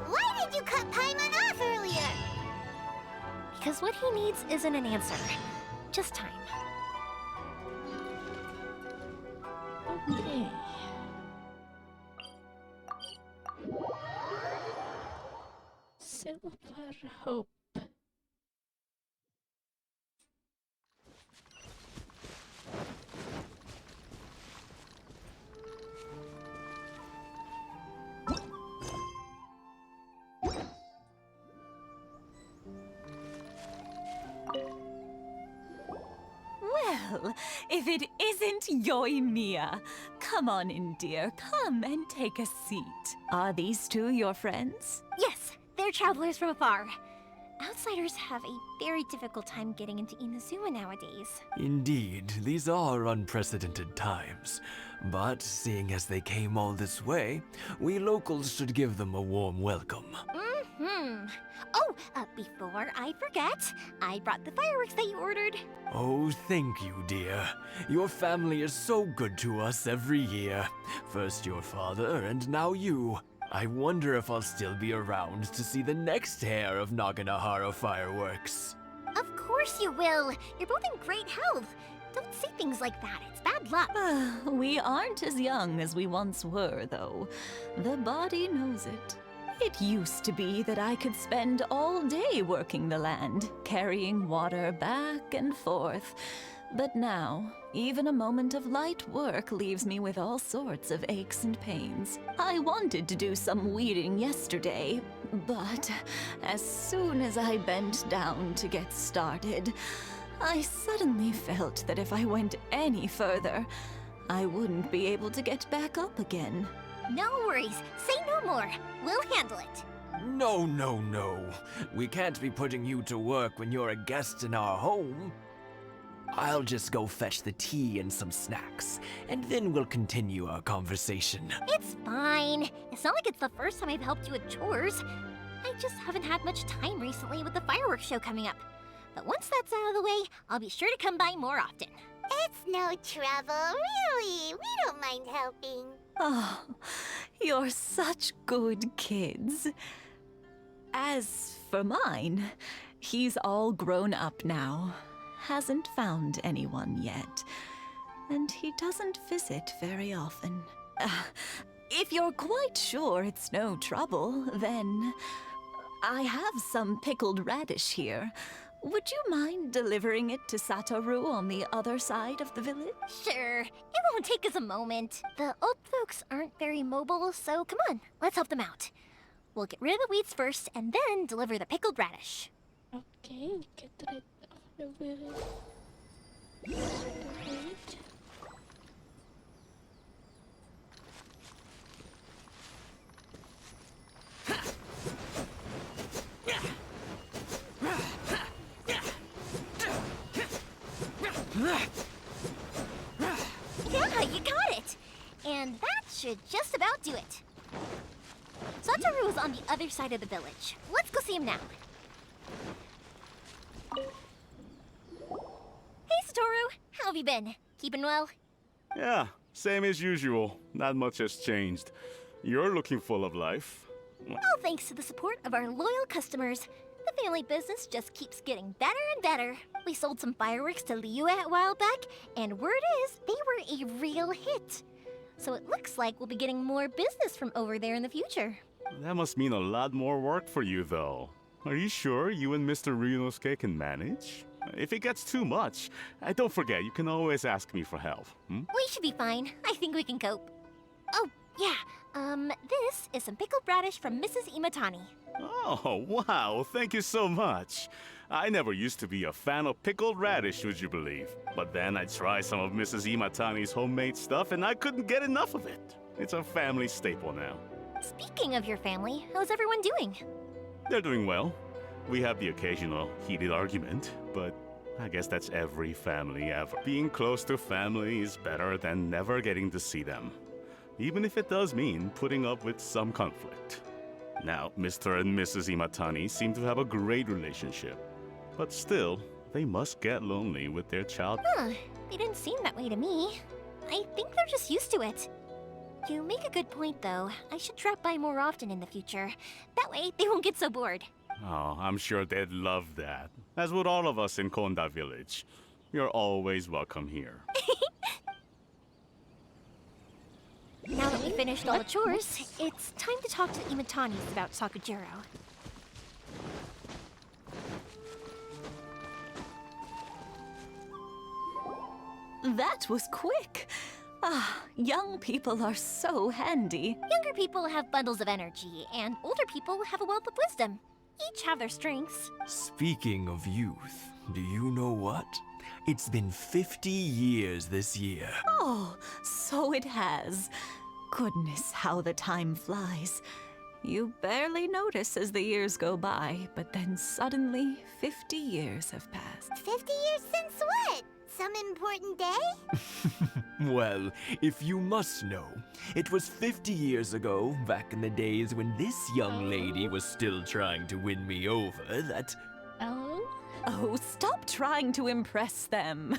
[SPEAKER 4] Why did you cut Paimon off earlier?
[SPEAKER 3] Because what he needs isn't an answer, just time.
[SPEAKER 1] Okay. Silver Hope.
[SPEAKER 11] Well, if it isn't Yoimiya. Come on in, dear. Come and take a seat. Are these two your friends?
[SPEAKER 3] Yes, they're travelers from afar. Outsiders have a very difficult time getting into Inazuma nowadays.
[SPEAKER 12] Indeed, these are unprecedented times. But seeing as they came all this way, we locals should give them a warm welcome.
[SPEAKER 3] Oh, before I forget, I brought the fireworks that you ordered.
[SPEAKER 12] Oh, thank you, dear. Your family is so good to us every year. First your father, and now you. I wonder if I'll still be around to see the next heir of Naganohara Fireworks.
[SPEAKER 3] Of course you will. You're both in great health. Don't say things like that. It's bad luck.
[SPEAKER 11] We aren't as young as we once were, though. The body knows it. It used to be that I could spend all day working the land, carrying water back and forth. But now, even a moment of light work leaves me with all sorts of aches and pains. I wanted to do some weeding yesterday, but as soon as I bent down to get started, I suddenly felt that if I went any further, I wouldn't be able to get back up again.
[SPEAKER 3] No worries. Say no more. We'll handle it.
[SPEAKER 12] No, no, no. We can't be putting you to work when you're a guest in our home. I'll just go fetch the tea and some snacks, and then we'll continue our conversation.
[SPEAKER 3] It's fine. It's not like it's the first time I've helped you with chores. I just haven't had much time recently with the fireworks show coming up. But once that's out of the way, I'll be sure to come by more often.
[SPEAKER 4] It's no trouble, really. We don't mind helping.
[SPEAKER 11] Oh, you're such good kids. As for mine, he's all grown up now. Hasn't found anyone yet. And he doesn't visit very often. If you're quite sure it's no trouble, then I have some pickled radish here. Would you mind delivering it to Satoru on the other side of the village?
[SPEAKER 3] Sure. It won't take us a moment. The old folks aren't very mobile, so come on, let's help them out. We'll get rid of the weeds first and then deliver the pickled radish.
[SPEAKER 1] Okay, get rid of the weed.
[SPEAKER 3] Yeah, you got it! And that should just about do it. Satoru is on the other side of the village. Let's go see him now. Hey, Satoru! How have you been? Keeping well?
[SPEAKER 13] Yeah, same as usual. Not much has changed. You're looking full of life.
[SPEAKER 3] All thanks to the support of our loyal customers. The family business just keeps getting better and better. We sold some fireworks to Liyue a while back, and word is they were a real hit. So it looks like we'll be getting more business from over there in the future.
[SPEAKER 13] That must mean a lot more work for you, though. Are you sure you and Mr. Ryunosuke can manage? If it gets too much, don't forget, you can always ask me for help.
[SPEAKER 3] We should be fine. I think we can cope. Oh, yeah. This is some pickled radish from Mrs. Imatani.
[SPEAKER 13] Oh, wow, thank you so much. I never used to be a fan of pickled radish, would you believe? But then I tried some of Mrs. Imatani's homemade stuff and I couldn't get enough of it. It's a family staple now.
[SPEAKER 3] Speaking of your family, how's everyone doing?
[SPEAKER 13] They're doing well. We have the occasional heated argument, but I guess that's every family ever. Being close to family is better than never getting to see them, even if it does mean putting up with some conflict. Now, Mr. and Mrs. Imatani seem to have a great relationship, but still, they must get lonely with their child.
[SPEAKER 3] Huh, they didn't seem that way to me. I think they're just used to it. You make a good point, though. I should drop by more often in the future. That way, they won't get so bored.
[SPEAKER 13] Oh, I'm sure they'd love that, as would all of us in Konda Village. You're always welcome here.
[SPEAKER 3] Now that we finished all the chores, it's time to talk to the Imatanis about Sakujirou.
[SPEAKER 11] That was quick. Ah, young people are so handy.
[SPEAKER 3] Younger people have bundles of energy, and older people have a wealth of wisdom. Each have their strengths.
[SPEAKER 12] Speaking of youth, do you know what? It's been 50 years this year.
[SPEAKER 11] Oh, so it has. Goodness, how the time flies. You barely notice as the years go by, but then suddenly 50 years have passed.
[SPEAKER 4] 50 years since what? Some important day?
[SPEAKER 12] Well, if you must know, it was 50 years ago, back in the days when this young lady was still trying to win me over, that...
[SPEAKER 11] Oh, stop trying to impress them.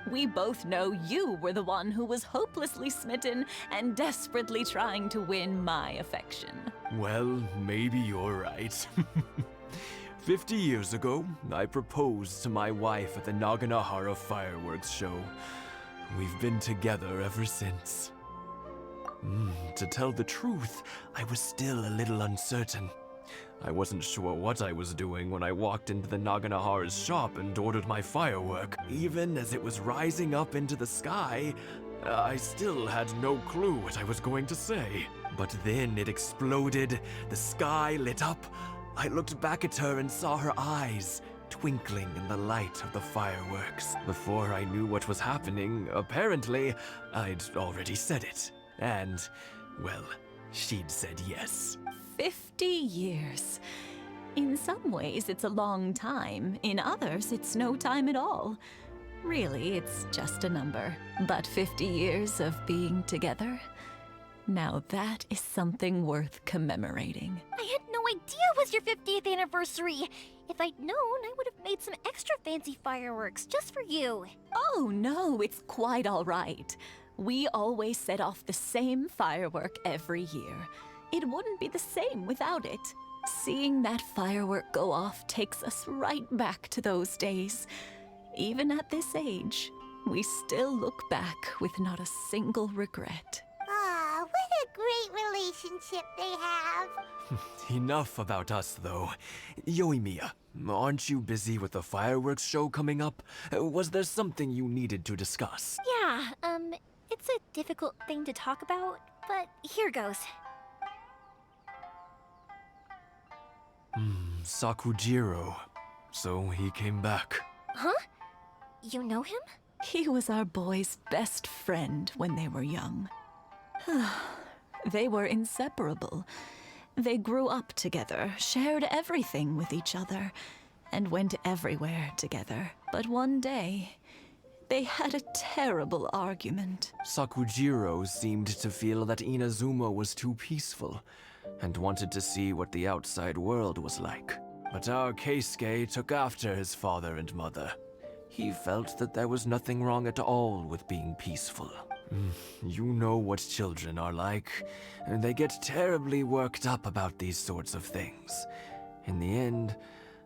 [SPEAKER 11] We both know you were the one who was hopelessly smitten and desperately trying to win my affection.
[SPEAKER 12] Well, maybe you're right. 50 years ago, I proposed to my wife at the Naganohara Fireworks show. We've been together ever since. To tell the truth, I was still a little uncertain. I wasn't sure what I was doing when I walked into the Naganohara's shop and ordered my firework. Even as it was rising up into the sky, I still had no clue what I was going to say. But then it exploded, the sky lit up. I looked back at her and saw her eyes twinkling in the light of the fireworks. Before I knew what was happening, apparently, I'd already said it. And, well, she'd said yes.
[SPEAKER 11] 50 years. In some ways, it's a long time. In others, it's no time at all. Really, it's just a number. But 50 years of being together? Now that is something worth commemorating.
[SPEAKER 3] I had no idea it was your 50th anniversary. If I'd known, I would have made some extra fancy fireworks just for you.
[SPEAKER 11] Oh no, it's quite all right. We always set off the same firework every year. It wouldn't be the same without it. Seeing that firework go off takes us right back to those days. Even at this age, we still look back with not a single regret.
[SPEAKER 4] Ah, what a great relationship they have.
[SPEAKER 12] Enough about us, though. Yoimiya, aren't you busy with the fireworks show coming up? Was there something you needed to discuss?
[SPEAKER 3] Yeah, it's a difficult thing to talk about, but here goes.
[SPEAKER 12] Sakujirou. So he came back.
[SPEAKER 3] Huh? You know him?
[SPEAKER 11] He was our boy's best friend when they were young. They were inseparable. They grew up together, shared everything with each other, and went everywhere together. But one day, they had a terrible argument.
[SPEAKER 12] Sakujirou seemed to feel that Inazuma was too peaceful, and wanted to see what the outside world was like. But our Keisuke took after his father and mother. He felt that there was nothing wrong at all with being peaceful. You know what children are like. They get terribly worked up about these sorts of things. In the end,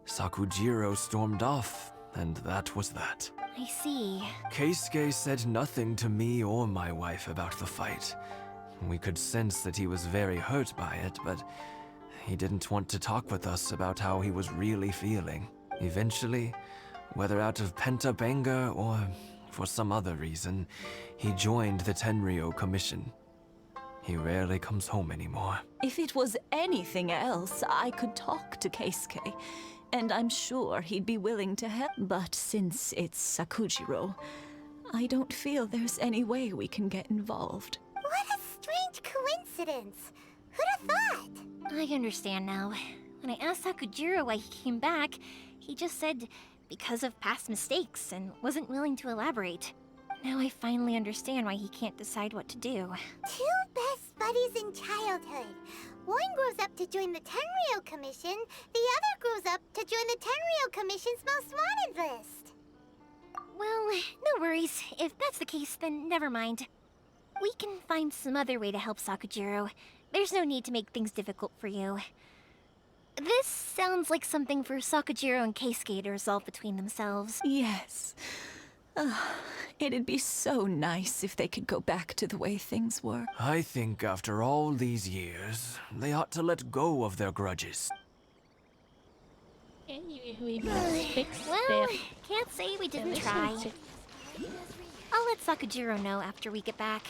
[SPEAKER 12] Sakujirou stormed off, and that was that.
[SPEAKER 3] I see.
[SPEAKER 12] Keisuke said nothing to me or my wife about the fight. We could sense that he was very hurt by it, but he didn't want to talk with us about how he was really feeling. Eventually, whether out of pent-up anger or for some other reason, he joined the Tenryou Commission. He rarely comes home anymore.
[SPEAKER 11] If it was anything else, I could talk to Keisuke, and I'm sure he'd be willing to help. But since it's Sakujirou, I don't feel there's any way we can get involved.
[SPEAKER 4] What a strange coincidence. Who'd have thought?
[SPEAKER 3] I understand now. When I asked Sakujirou why he came back, he just said because of past mistakes and wasn't willing to elaborate. Now I finally understand why he can't decide what to do.
[SPEAKER 4] Two best buddies in childhood. One grows up to join the Tenryou Commission, the other grows up to join the Tenryou Commission's most wanted list.
[SPEAKER 3] Well, no worries. If that's the case, then never mind. We can find some other way to help Sakujirou. There's no need to make things difficult for you. This sounds like something for Sakujirou and Keisuke to resolve between themselves.
[SPEAKER 11] Yes. It'd be so nice if they could go back to the way things were.
[SPEAKER 12] I think after all these years, they ought to let go of their grudges.
[SPEAKER 1] Okay, we must fix
[SPEAKER 3] Well,
[SPEAKER 1] their
[SPEAKER 3] can't say we didn't try.
[SPEAKER 1] relationship.
[SPEAKER 3] I'll let Sakujirou know after we get back.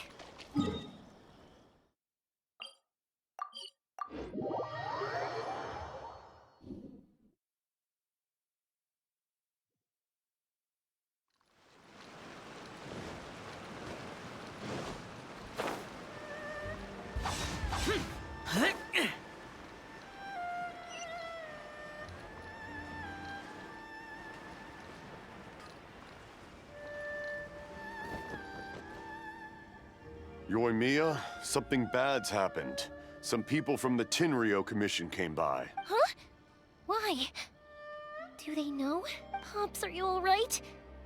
[SPEAKER 5] Yoimiya, something bad's happened. Some people from the Tenryou Commission came by.
[SPEAKER 3] Huh? Why? Do they know? Pops, are you alright?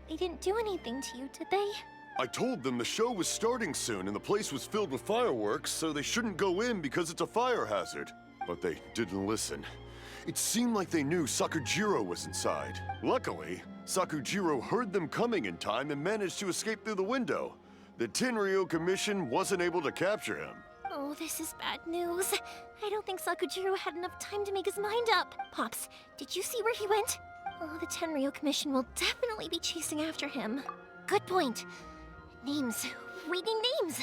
[SPEAKER 3] They didn't do anything to you, did they?
[SPEAKER 5] I told them the show was starting soon and the place was filled with fireworks, so they shouldn't go in because it's a fire hazard. But they didn't listen. It seemed like they knew Sakujirou was inside. Luckily, Sakujirou heard them coming in time and managed to escape through the window. The Tenryou Commission wasn't able to capture him.
[SPEAKER 3] Oh, this is bad news. I don't think Sakujirou had enough time to make his mind up. Pops, did you see where he went? Oh, the Tenryou Commission will definitely be chasing after him. Good point. Names. We need names.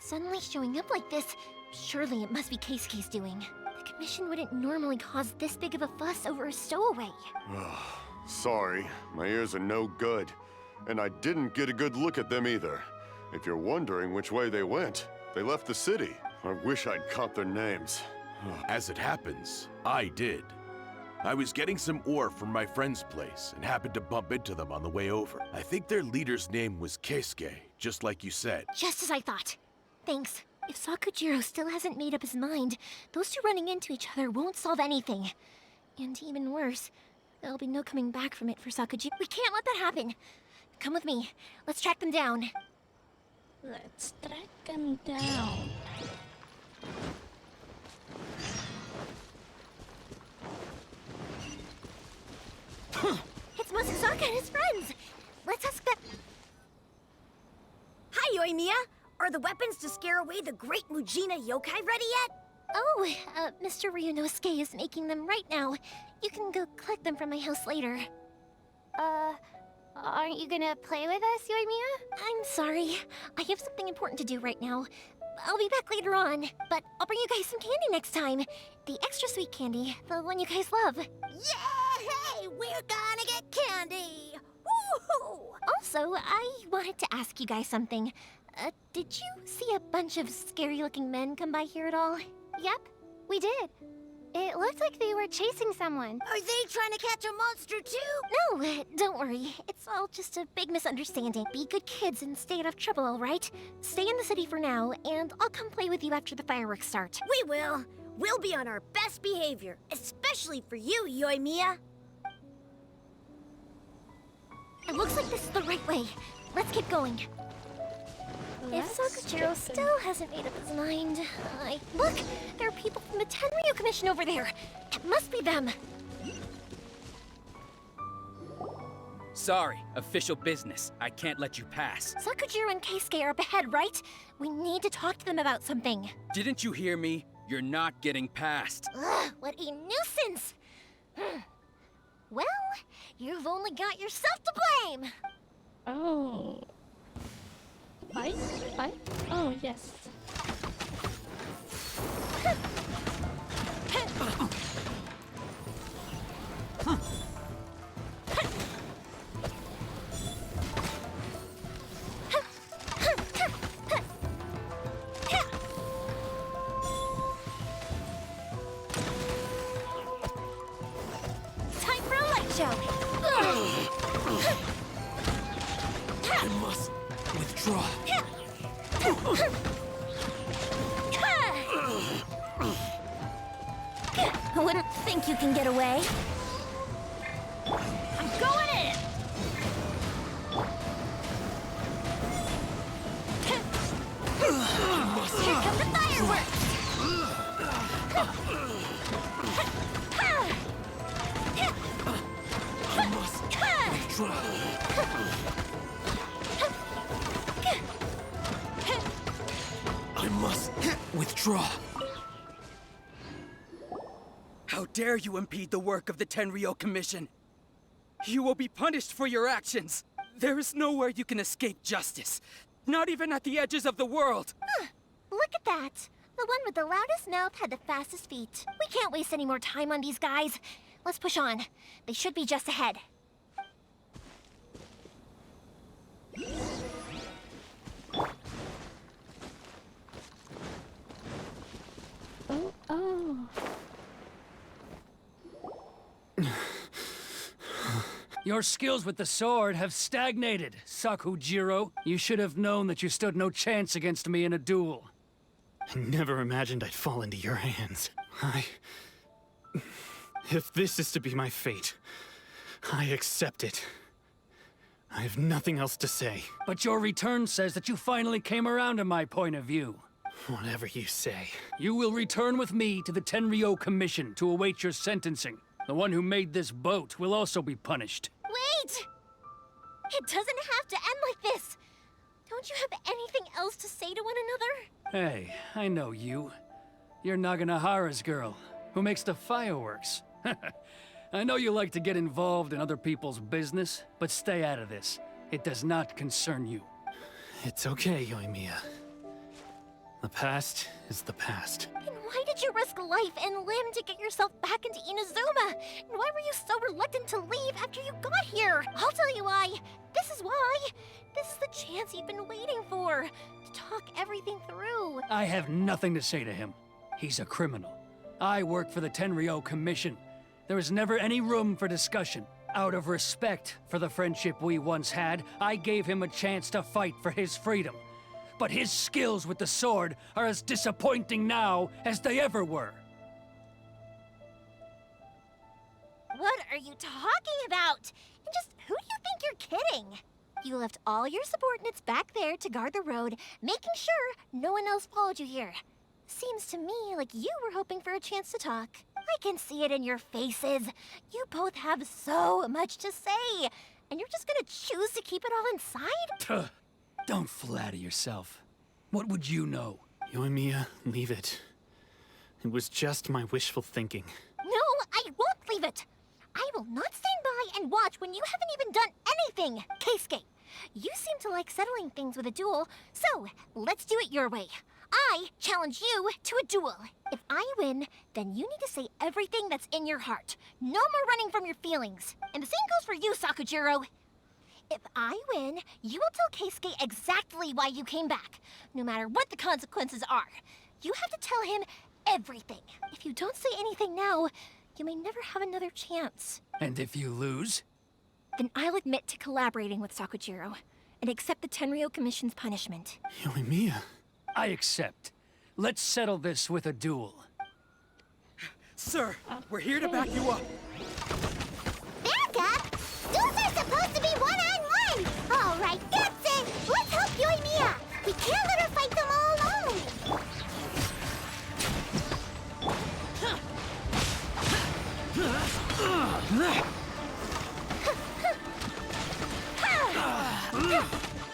[SPEAKER 3] Suddenly showing up like this, surely it must be Keisuke's doing. The Commission wouldn't normally cause this big of a fuss over a stowaway.
[SPEAKER 5] Sorry, my ears are no good. And I didn't get a good look at them either. If you're wondering which way they went, they left the city. I wish I'd caught their names.
[SPEAKER 8] As it happens, I did. I was getting some ore from my friend's place and happened to bump into them on the way over. I think their leader's name was Keisuke, just like you said.
[SPEAKER 3] Just as I thought. Thanks. If Sakujirou still hasn't made up his mind, those two running into each other won't solve anything. And even worse, there'll be no coming back from it for Sakujirou. We can't let that happen. Come with me. Let's track them down.
[SPEAKER 1] Let's track them down.
[SPEAKER 3] It's Masazaka and his friends. Let's ask them.
[SPEAKER 2] Hi, Yoimiya. Are the weapons to scare away the great Mujina yokai ready yet?
[SPEAKER 3] Oh, Mr. Ryunosuke is making them right now. You can go collect them from my house later.
[SPEAKER 4] Aren't you gonna play with us, Yoimiya?
[SPEAKER 3] I'm sorry. I have something important to do right now. I'll be back later on, but I'll bring you guys some candy next time. The extra sweet candy, the one you guys love.
[SPEAKER 2] Yay! We're gonna get candy! Woohoo!
[SPEAKER 3] Also, I wanted to ask you guys something. Did you see a bunch of scary-looking men come by here at all?
[SPEAKER 4] Yep, we did. It looked like they were chasing someone.
[SPEAKER 2] Are they trying to catch a monster too?
[SPEAKER 3] No, don't worry. It's all just a big misunderstanding. Be good kids and stay out of trouble, all right? Stay in the city for now, and I'll come play with you after the fireworks start.
[SPEAKER 2] We will. We'll be on our best behavior, especially for you, Yoimiya.
[SPEAKER 3] It looks like this is the right way. Let's keep going. If Sakujirou still hasn't made up his mind, Look! There are people from the Tenryou Commission over there! It must be them!
[SPEAKER 14] Sorry, official business. I can't let you pass.
[SPEAKER 3] Sakujirou and Keisuke are up ahead, right? We need to talk to them about something.
[SPEAKER 14] Didn't you hear me? You're not getting past.
[SPEAKER 3] Ugh, what a nuisance! Well, you've only got yourself to blame!
[SPEAKER 1] Oh. Fight? Fight? Oh, yes.
[SPEAKER 12] I must withdraw.
[SPEAKER 3] I wouldn't think you can get away. I'm going in! Here come the fireworks!
[SPEAKER 12] I must withdraw. I must withdraw.
[SPEAKER 14] How dare you impede the work of the Tenryou Commission? You will be punished for your actions. There is nowhere you can escape justice. Not even at the edges of the world.
[SPEAKER 3] Look at that. The one with the loudest mouth had the fastest feet. We can't waste any more time on these guys. Let's push on. They should be just ahead.
[SPEAKER 1] Oh.
[SPEAKER 7] Your skills with the sword have stagnated, Sakujirou. You should have known that you stood no chance against me in a duel.
[SPEAKER 6] I never imagined I'd fall into your hands. If this is to be my fate, I accept it. I have nothing else to say.
[SPEAKER 7] But your return says that you finally came around to my point of view.
[SPEAKER 6] Whatever you say.
[SPEAKER 7] You will return with me to the Tenryou Commission to await your sentencing. The one who made this boat will also be punished.
[SPEAKER 3] Wait! It doesn't have to end like this. Don't you have anything else to say to one another?
[SPEAKER 7] Hey, I know you. You're Naganohara's girl, who makes the fireworks. I know you like to get involved in other people's business, but stay out of this. It does not concern you.
[SPEAKER 6] It's okay, Yoimiya. The past is the past.
[SPEAKER 3] And why did you risk life and limb to get yourself back into Inazuma? And why were you so reluctant to leave after you got here? I'll tell you why. This is why. This is the chance you've been waiting for. To talk everything through.
[SPEAKER 7] I have nothing to say to him. He's a criminal. I work for the Tenryou Commission. There is never any room for discussion. Out of respect for the friendship we once had, I gave him a chance to fight for his freedom. But his skills with the sword are as disappointing now as they ever were.
[SPEAKER 3] What are you talking about? And just who do you think you're kidding? You left all your subordinates back there to guard the road, making sure no one else followed you here. Seems to me like you were hoping for a chance to talk. I can see it in your faces. You both have so much to say, and you're just gonna choose to keep it all inside?
[SPEAKER 7] Don't flatter yourself. What would you know?
[SPEAKER 6] Yoimiya, leave it. It was just my wishful thinking.
[SPEAKER 3] No, I won't leave it. I will not stand by and watch when you haven't even done anything. Keisuke, you seem to like settling things with a duel, so let's do it your way. I challenge you to a duel. If I win, then you need to say everything that's in your heart. No more running from your feelings. And the same goes for you, Sakujirou. If I win, you will tell Keisuke exactly why you came back, no matter what the consequences are. You have to tell him everything. If you don't say anything now, you may never have another chance.
[SPEAKER 7] And if you lose?
[SPEAKER 3] Then I'll admit to collaborating with Sakujirou and accept the Tenryou Commission's punishment.
[SPEAKER 6] Yoimiya.
[SPEAKER 7] I accept. Let's settle this with a duel.
[SPEAKER 14] Sir, we're here to back you up.
[SPEAKER 4] Back up? Duels are supposed to be one-on-one! All right, that's it! Let's help Yoimiya! We can't let her fight them all alone!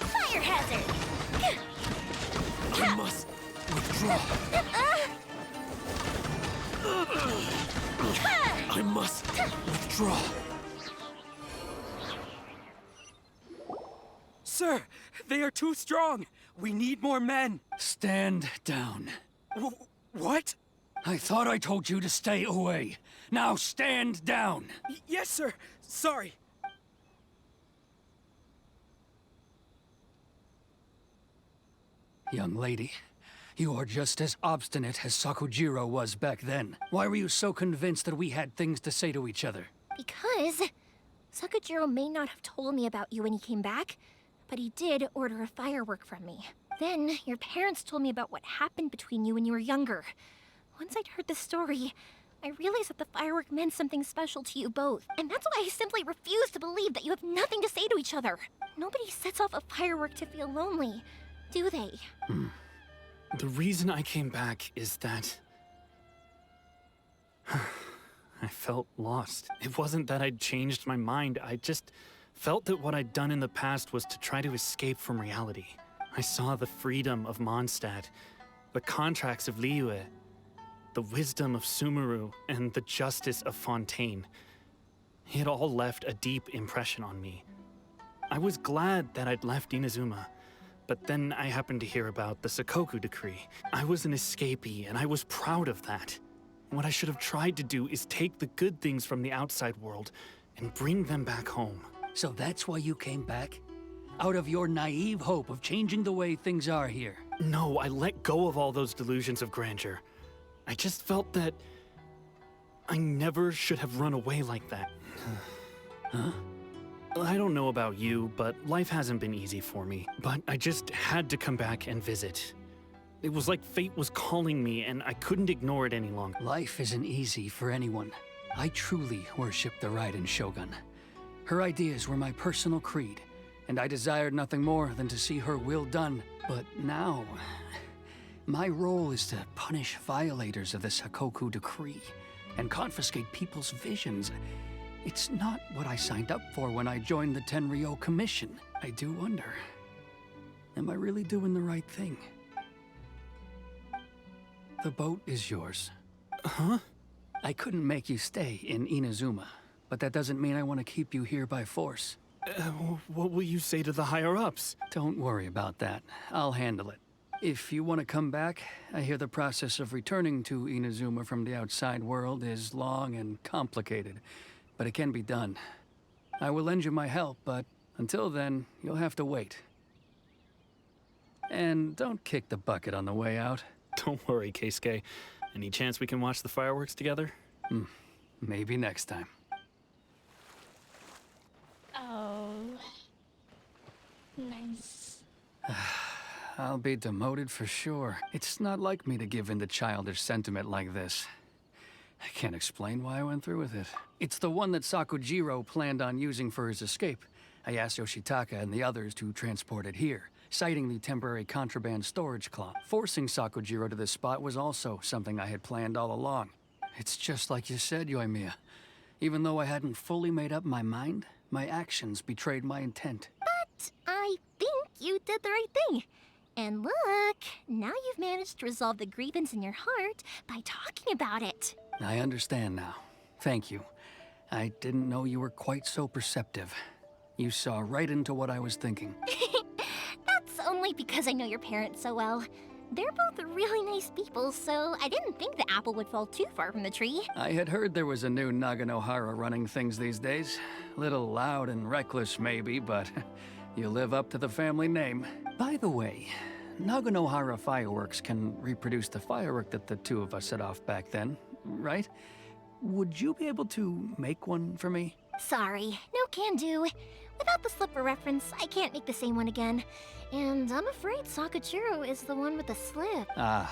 [SPEAKER 3] Fire hazard!
[SPEAKER 12] I must withdraw. I must withdraw.
[SPEAKER 14] Sir, they are too strong. We need more men.
[SPEAKER 7] Stand down.
[SPEAKER 14] What?
[SPEAKER 7] I thought I told you to stay away. Now stand down.
[SPEAKER 14] Yes, sir. Sorry.
[SPEAKER 7] Young lady, you are just as obstinate as Sakujirou was back then. Why were you so convinced that we had things to say to each other?
[SPEAKER 3] Because Sakujirou may not have told me about you when he came back, but he did order a firework from me. Then, your parents told me about what happened between you when you were younger. Once I'd heard the story, I realized that the firework meant something special to you both. And that's why I simply refuse to believe that you have nothing to say to each other. Nobody sets off a firework to feel lonely, do they?
[SPEAKER 6] The reason I came back is that I felt lost. It wasn't that I'd changed my mind, I just felt that what I'd done in the past was to try to escape from reality. I saw the freedom of Mondstadt, the contracts of Liyue, the wisdom of Sumeru, and the justice of Fontaine. It all left a deep impression on me. I was glad that I'd left Inazuma, but then I happened to hear about the Sakoku decree. I was an escapee, and I was proud of that. What I should have tried to do is take the good things from the outside world and bring them back home.
[SPEAKER 7] So that's why you came back? Out of your naive hope of changing the way things are here?
[SPEAKER 6] No, I let go of all those delusions of grandeur. I just felt that I never should have run away like that.
[SPEAKER 7] Huh?
[SPEAKER 6] I don't know about you, but life hasn't been easy for me. But I just had to come back and visit. It was like fate was calling me, and I couldn't ignore it any longer.
[SPEAKER 7] Life isn't easy for anyone. I truly worship the Raiden Shogun. Her ideas were my personal creed, and I desired nothing more than to see her will done. But now, my role is to punish violators of the Sakoku decree and confiscate people's visions. It's not what I signed up for when I joined the Tenryou Commission. I do wonder, am I really doing the right thing? The boat is yours.
[SPEAKER 6] Huh?
[SPEAKER 7] I couldn't make you stay in Inazuma, but that doesn't mean I want to keep you here by force.
[SPEAKER 6] What will you say to the higher-ups?
[SPEAKER 7] Don't worry about that. I'll handle it. If you want to come back, I hear the process of returning to Inazuma from the outside world is long and complicated, but it can be done. I will lend you my help, but until then, you'll have to wait. And don't kick the bucket on the way out.
[SPEAKER 6] Don't worry, Keisuke. Any chance we can watch the fireworks together?
[SPEAKER 7] Maybe next time.
[SPEAKER 1] Oh, nice.
[SPEAKER 7] I'll be demoted for sure. It's not like me to give in to childish sentiment like this. I can't explain why I went through with it. It's the one that Sakujirou planned on using for his escape. I asked Yoshitaka and the others to transport it here, citing the temporary contraband storage clause. Forcing Sakujirou to this spot was also something I had planned all along. It's just like you said, Yoimiya. Even though I hadn't fully made up my mind, my actions betrayed my intent.
[SPEAKER 3] But I think you did the right thing. And look, now you've managed to resolve the grievance in your heart by talking about it.
[SPEAKER 7] I understand now. Thank you. I didn't know you were quite so perceptive. You saw right into what I was thinking.
[SPEAKER 3] That's only because I know your parents so well. They're both really nice people, so I didn't think the apple would fall too far from the tree.
[SPEAKER 7] I had heard there was a new Naganohara running things these days. Little loud and reckless, maybe, but you live up to the family name. By the way, Naganohara Fireworks can reproduce the firework that the two of us set off back then, right? Would you be able to make one for me?
[SPEAKER 3] Sorry, no can do. Without the slipper reference, I can't make the same one again. And I'm afraid Sakijirou is the one with the slip.
[SPEAKER 7] Ah,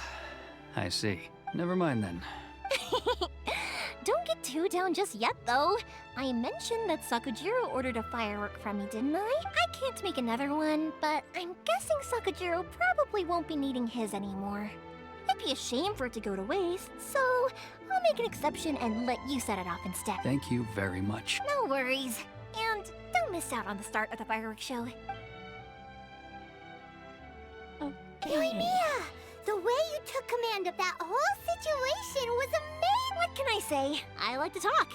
[SPEAKER 7] I see. Never mind then.
[SPEAKER 3] Don't get too down just yet, though. I mentioned that Sakujirou ordered a firework from me, didn't I? I can't make another one, but I'm guessing Sakujirou probably won't be needing his anymore. It'd be a shame for it to go to waste, so I'll make an exception and let you set it off instead.
[SPEAKER 7] Thank you very much.
[SPEAKER 3] No worries. And don't miss out on the start of the fireworks show.
[SPEAKER 4] Yoimiya! The way you took command of that whole situation was amazing!
[SPEAKER 3] What can I say? I like to talk.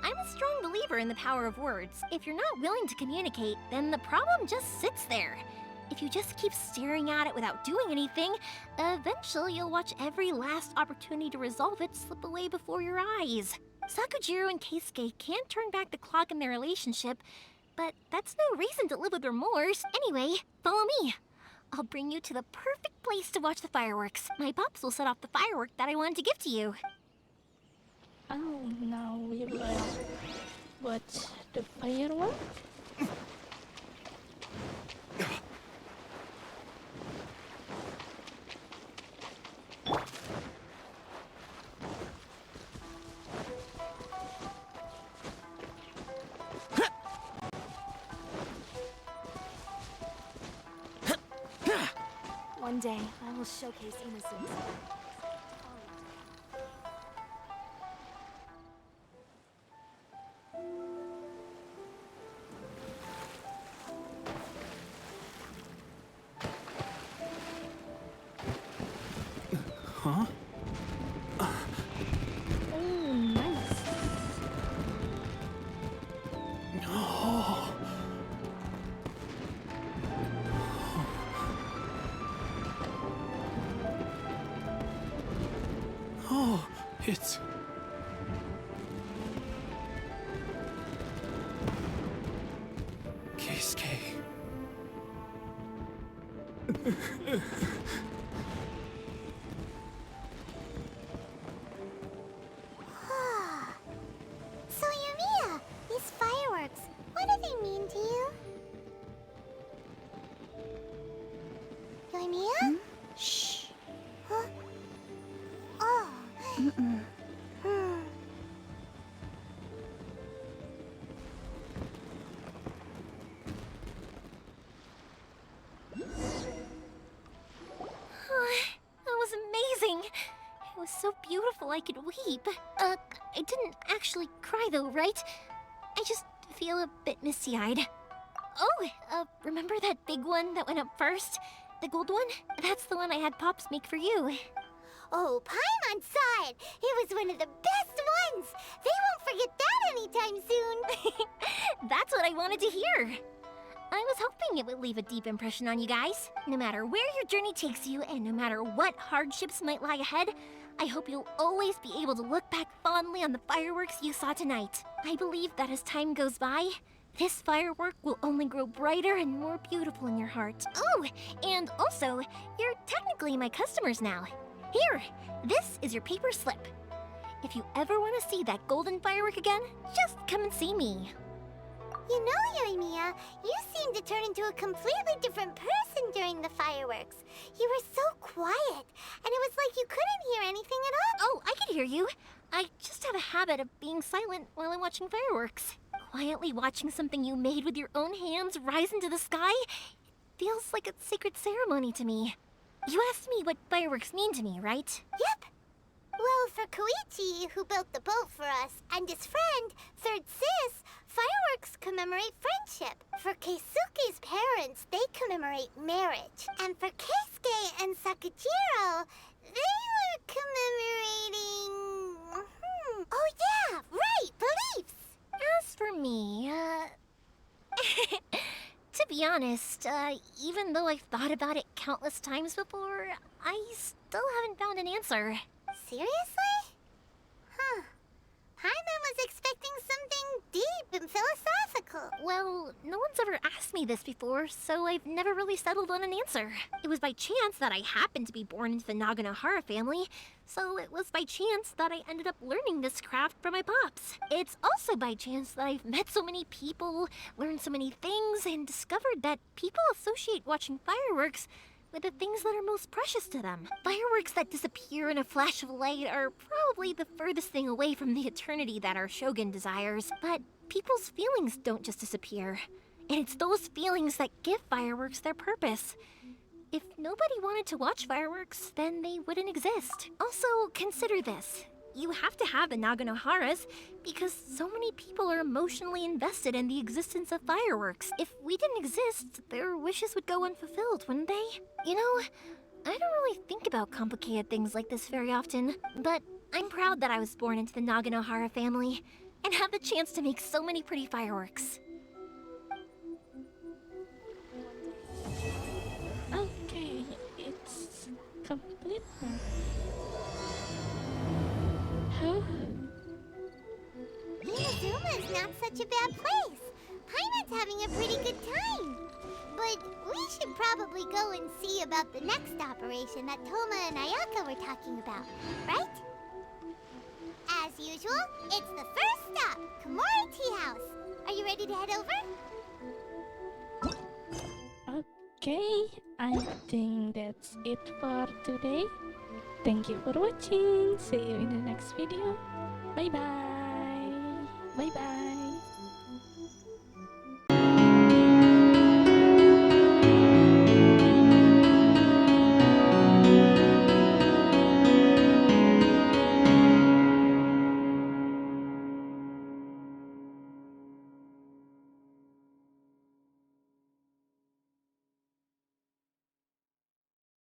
[SPEAKER 3] I'm a strong believer in the power of words. If you're not willing to communicate, then the problem just sits there. If you just keep staring at it without doing anything, eventually you'll watch every last opportunity to resolve it slip away before your eyes. Sakujirou and Keisuke can't turn back the clock in their relationship, but that's no reason to live with remorse. Anyway, follow me. I'll bring you to the perfect place to watch the fireworks. My pops will set off the firework that I wanted to give to you.
[SPEAKER 1] Oh, now we will watch the firework.
[SPEAKER 3] One day, I will showcase innocence.
[SPEAKER 6] Huh?
[SPEAKER 1] Oh, nice.
[SPEAKER 6] Oh. Oh, it's... Keisuke.
[SPEAKER 4] So, Yoimiya, these fireworks, what do they mean to you? Yoimiya?
[SPEAKER 3] Shh.
[SPEAKER 4] Huh? Oh.
[SPEAKER 3] That was amazing! It was so beautiful I could weep. I didn't actually cry though, right? I just feel a bit misty-eyed. Oh, remember that big one that went up first? The gold one? That's the one I had Pops make for you.
[SPEAKER 4] Oh, Paimon saw it! It was one of the best ones! They won't forget that anytime soon!
[SPEAKER 3] That's what I wanted to hear. I was hoping it would leave a deep impression on you guys. No matter where your journey takes you, and no matter what hardships might lie ahead, I hope you'll always be able to look back fondly on the fireworks you saw tonight. I believe that as time goes by, this firework will only grow brighter and more beautiful in your heart. Oh, and also, you're technically my customers now. Here, this is your paper slip. If you ever want to see that golden firework again, just come and see me.
[SPEAKER 4] You know, Yoimiya, you seemed to turn into a completely different person during the fireworks. You were so quiet, and it was like you couldn't hear anything at all.
[SPEAKER 3] Oh, I can hear you. I just have a habit of being silent while I'm watching fireworks. Quietly watching something you made with your own hands rise into the sky feels like a sacred ceremony to me. You asked me what fireworks mean to me, right?
[SPEAKER 4] Yep. Well, for Kouichi, who built the boat for us, and his friend, Third Sis, fireworks commemorate friendship. For Keisuke's parents, they commemorate marriage. And for Keisuke and Sakijirou, they were commemorating... Oh yeah, right, beliefs!
[SPEAKER 3] As for me, to be honest, even though I've thought about it countless times before, I still haven't found an answer.
[SPEAKER 4] Seriously? Huh. Paimon was expecting something deep and philosophical.
[SPEAKER 3] Well, no one's ever asked me this before, so I've never really settled on an answer. It was by chance that I happened to be born into the Naganohara family, so it was by chance that I ended up learning this craft from my pops. It's also by chance that I've met so many people, learned so many things, and discovered that people associate watching fireworks with the things that are most precious to them. Fireworks that disappear in a flash of light are probably the furthest thing away from the eternity that our shogun desires. But people's feelings don't just disappear. And it's those feelings that give fireworks their purpose. If nobody wanted to watch fireworks, then they wouldn't exist. Also, consider this. You have to have the Naganoharas because so many people are emotionally invested in the existence of fireworks. If we didn't exist, their wishes would go unfulfilled, wouldn't they? You know, I don't really think about complicated things like this very often, but I'm proud that I was born into the Naganohara family and have the chance to make so many pretty fireworks.
[SPEAKER 1] Okay, it's complete now. Huh?
[SPEAKER 4] Inazuma is not such a bad place. Paimon's having a pretty good time. But we should probably go and see about the next operation that Toma and Ayaka were talking about, right? As usual, it's the first stop, Komori Tea House. Are you ready to head over?
[SPEAKER 1] Okay, I think that's it for today. Thank you for watching. See you in the next video. Bye bye. Bye bye.